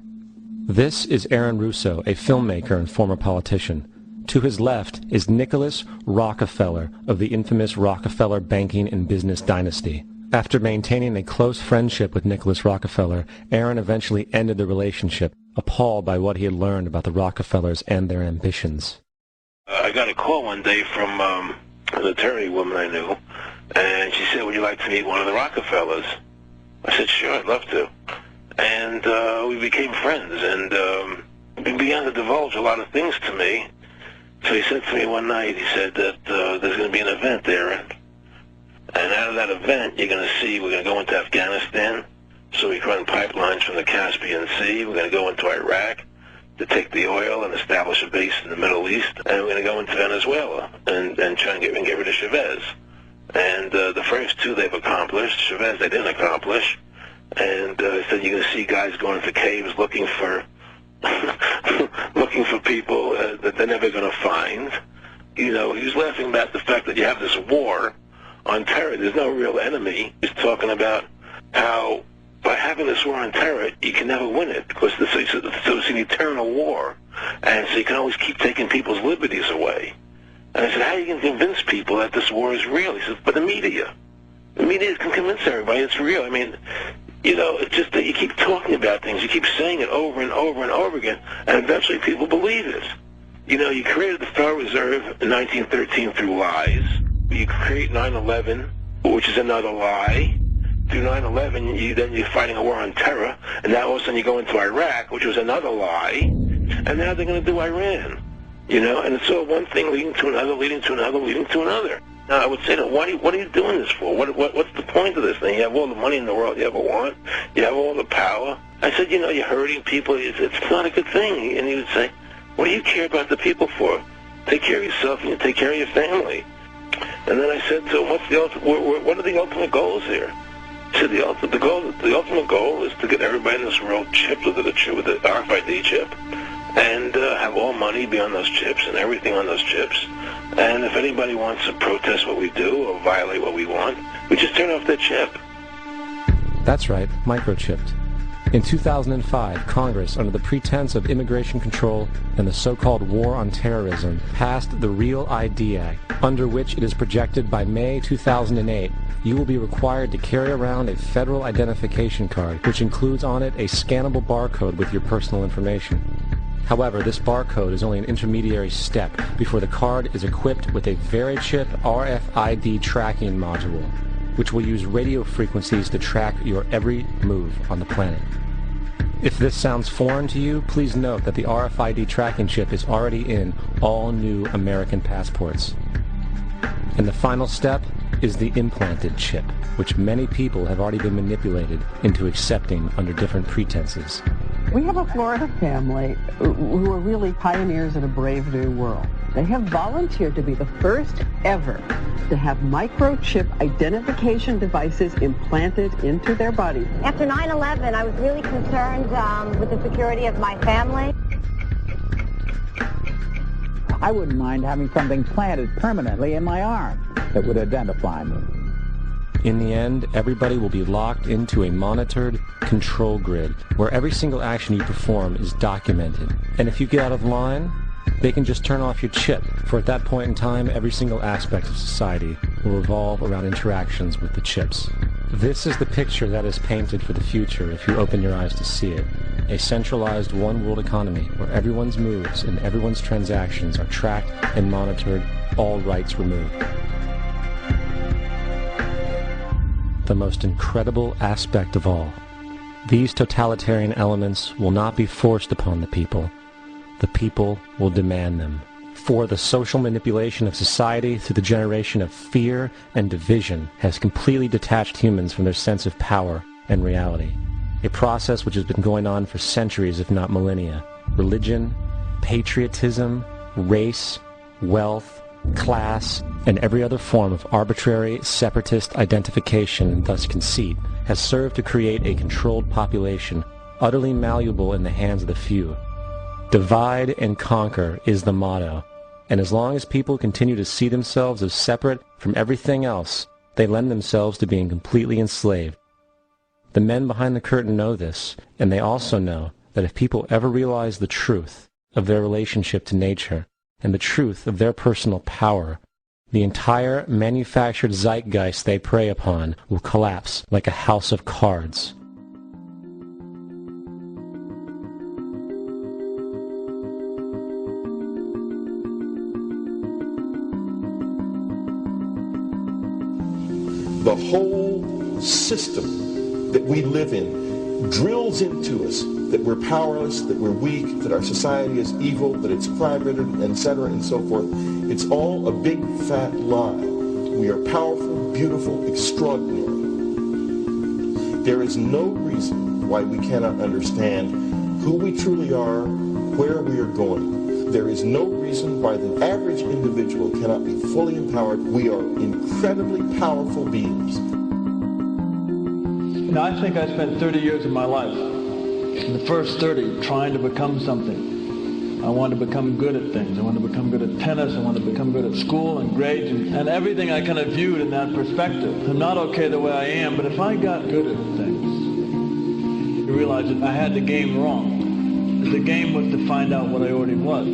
This is Aaron Russo, a filmmaker and former politician. To his left is Nicholas Rockefeller of the infamous Rockefeller banking and business dynasty. After maintaining a close friendship with Nicholas Rockefeller, Aaron eventually ended the relationship, appalled by what he had learned about the Rockefellers and their ambitions. I got a call one day from an attorney woman I knew, and she said, "Would you like to meet one of the Rockefellers?" I said, "Sure, I'd love to." And we became friends, and he began to divulge a lot of things to me. So he said to me one night, he said that there's going to be an event there, and out of that event, you're going to see we're going to go into Afghanistan, so we can run pipelines from the Caspian Sea. We're going to go into Iraq to take the oil and establish a base in the Middle East, and we're going to go into Venezuela and try and get rid of Chavez. And the first two they've accomplished. Chavez they didn't accomplish. And he said you're going to see guys going into caves looking for looking for people that they're never going to find. You know, he was laughing about the fact that you have this war on terror. There's no real enemy. He's talking about how by having this war on terror, you can never win it because it's an eternal war. And so you can always keep taking people's liberties away. And I said, how are you going to convince people that this war is real? He says, but the media. The media can convince everybody it's real. I mean, you know, it's just that you keep talking about things. You keep saying it over and over and over again, and eventually people believe it. You know, you created the Federal Reserve in 1913 through lies. You create 9/11, which is another lie. Through 9/11, then you're fighting a war on terror, and now all of a sudden you go into Iraq, which was another lie, and now they're going to do Iran. You know, and it's all one thing leading to another, leading to another, leading to another. Now, I would say, what are you doing this for? What's the point of this thing? You have all the money in the world you ever want. You have all the power. I said, you know, you're hurting people. It's not a good thing. And he would say, what do you care about the people for? Take care of yourself and you take care of your family. And then I said to him, what are the ultimate goals here? He said, the ultimate goal is to get everybody in this world chipped with the RFID chip, and have all money be on those chips and everything on those chips. And if anybody wants to protest what we do or violate what we want, we just turn off their chip. That's right, microchipped. In 2005, Congress, under the pretense of immigration control and the so-called war on terrorism, passed the Real ID Act, under which it is projected by May 2008, you will be required to carry around a federal identification card, which includes on it a scannable barcode with your personal information. However, this barcode is only an intermediary step before the card is equipped with a VeriChip RFID tracking module, which will use radio frequencies to track your every move on the planet. If this sounds foreign to you, please note that the RFID tracking chip is already in all new American passports. And the final step is the implanted chip, which many people have already been manipulated into accepting under different pretenses. We have a Florida family who are really pioneers in a brave new world. They have volunteered to be the first ever to have microchip identification devices implanted into their body. After 9/11, I was really concerned with the security of my family. I wouldn't mind having something planted permanently in my arm that would identify me. In the end, everybody will be locked into a monitored control grid where every single action you perform is documented. And if you get out of line, they can just turn off your chip, for at that point in time, every single aspect of society will revolve around interactions with the chips. This is the picture that is painted for the future if you open your eyes to see it. A centralized one-world economy where everyone's moves and everyone's transactions are tracked and monitored, all rights removed. The most incredible aspect of all, these totalitarian elements will not be forced upon the people. The people will demand them. For the social manipulation of society through the generation of fear and division has completely detached humans from their sense of power and reality. A process which has been going on for centuries, if not millennia. Religion, patriotism, race, wealth, class, and every other form of arbitrary, separatist identification and thus conceit has served to create a controlled population, utterly malleable in the hands of the few. Divide and conquer is the motto, and as long as people continue to see themselves as separate from everything else, they lend themselves to being completely enslaved. The men behind the curtain know this, and they also know that if people ever realize the truth of their relationship to nature and the truth of their personal power, the entire manufactured zeitgeist they prey upon will collapse like a house of cards. The whole system that we live in drills into us that we're powerless, that we're weak, that our society is evil, that it's crime-ridden, etc., and so forth. It's all a big, fat lie. We are powerful, beautiful, extraordinary. There is no reason why we cannot understand who we truly are, where we are going. There is no reason why the average individual cannot be fully empowered. We are incredibly powerful beings. You know, I think I spent 30 years of my life, in the first 30, trying to become something. I wanted to become good at things. I wanted to become good at tennis. I wanted to become good at school and grades and everything I kind of viewed in that perspective. I'm not okay the way I am, but if I got good at things, you realize that I had the game wrong. The game was to find out what I already was.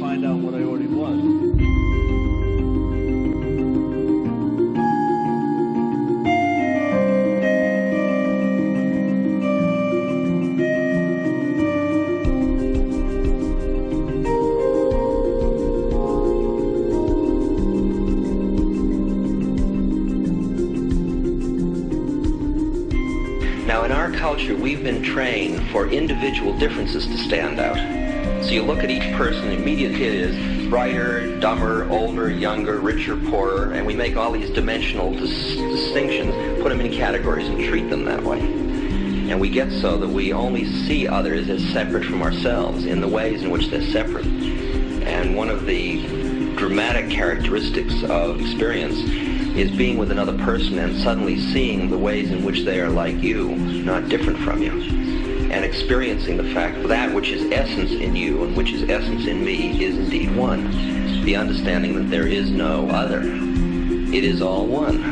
Now, in our culture, we've been trained for individual differences to stand out. So you look at each person, immediately it is brighter, dumber, older, younger, richer, poorer, and we make all these dimensional distinctions, put them in categories and treat them that way. And we get so that we only see others as separate from ourselves in the ways in which they're separate. And one of the dramatic characteristics of experience is being with another person and suddenly seeing the ways in which they are like you, not different from you, and experiencing the fact that which is essence in you and which is essence in me is indeed one. The understanding that there is no other. It is all one.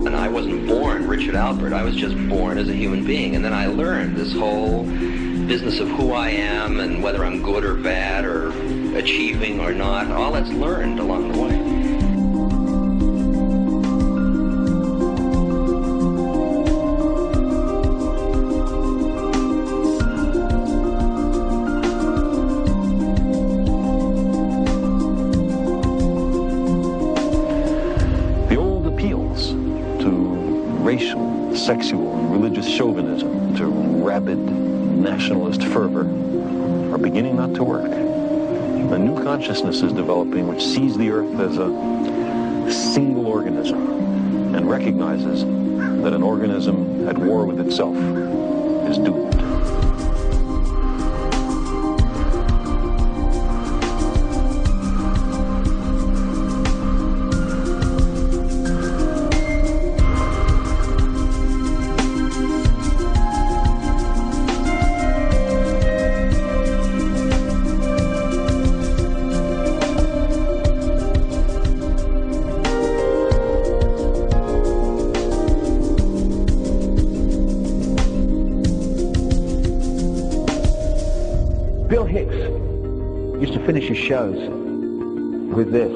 And I wasn't born Richard Albert. I was just born as a human being. And then I learned this whole business of who I am and whether I'm good or bad or achieving or not. All that's learned along the way. The old appeals to racial, sexual, and religious chauvinism, to rabid nationalist fervor, are beginning not to work. A new consciousness is developing which sees the earth as a single organism and recognizes that an organism at war with itself is doomed. Bill Hicks used to finish his shows with this.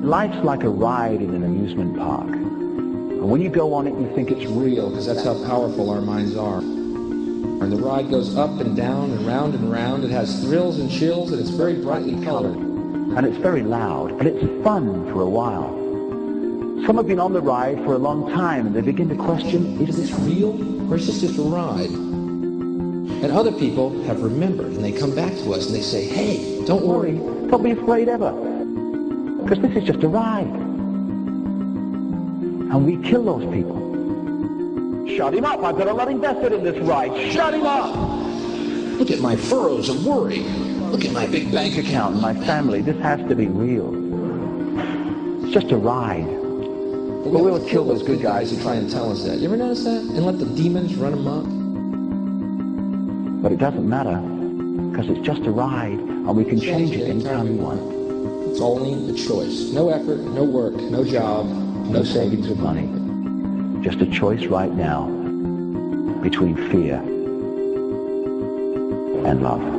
Life's like a ride in an amusement park. And when you go on it, you think it's real, because that's how powerful our minds are. And the ride goes up and down and round and round. It has thrills and chills, and it's very brightly colored. And it's very loud, but it's fun for a while. Some have been on the ride for a long time, and they begin to question, is this real, or is this just a ride? And other people have remembered, and they come back to us and they say, hey, don't worry. Don't be afraid ever, because this is just a ride. And we kill those people. Shut him up. I've got a lot invested in this ride. Shut him up. Look at my furrows of worry. Look at my big bank account. My family. This has to be real. It's just a ride. But we'll kill those good guys who try and tell us that. You ever notice that? And let the demons run amok? But it doesn't matter, because it's just a ride, and we can change it anytime we want. It's only a choice. No effort, no work, no job, no savings of money. Just a choice right now between fear and love.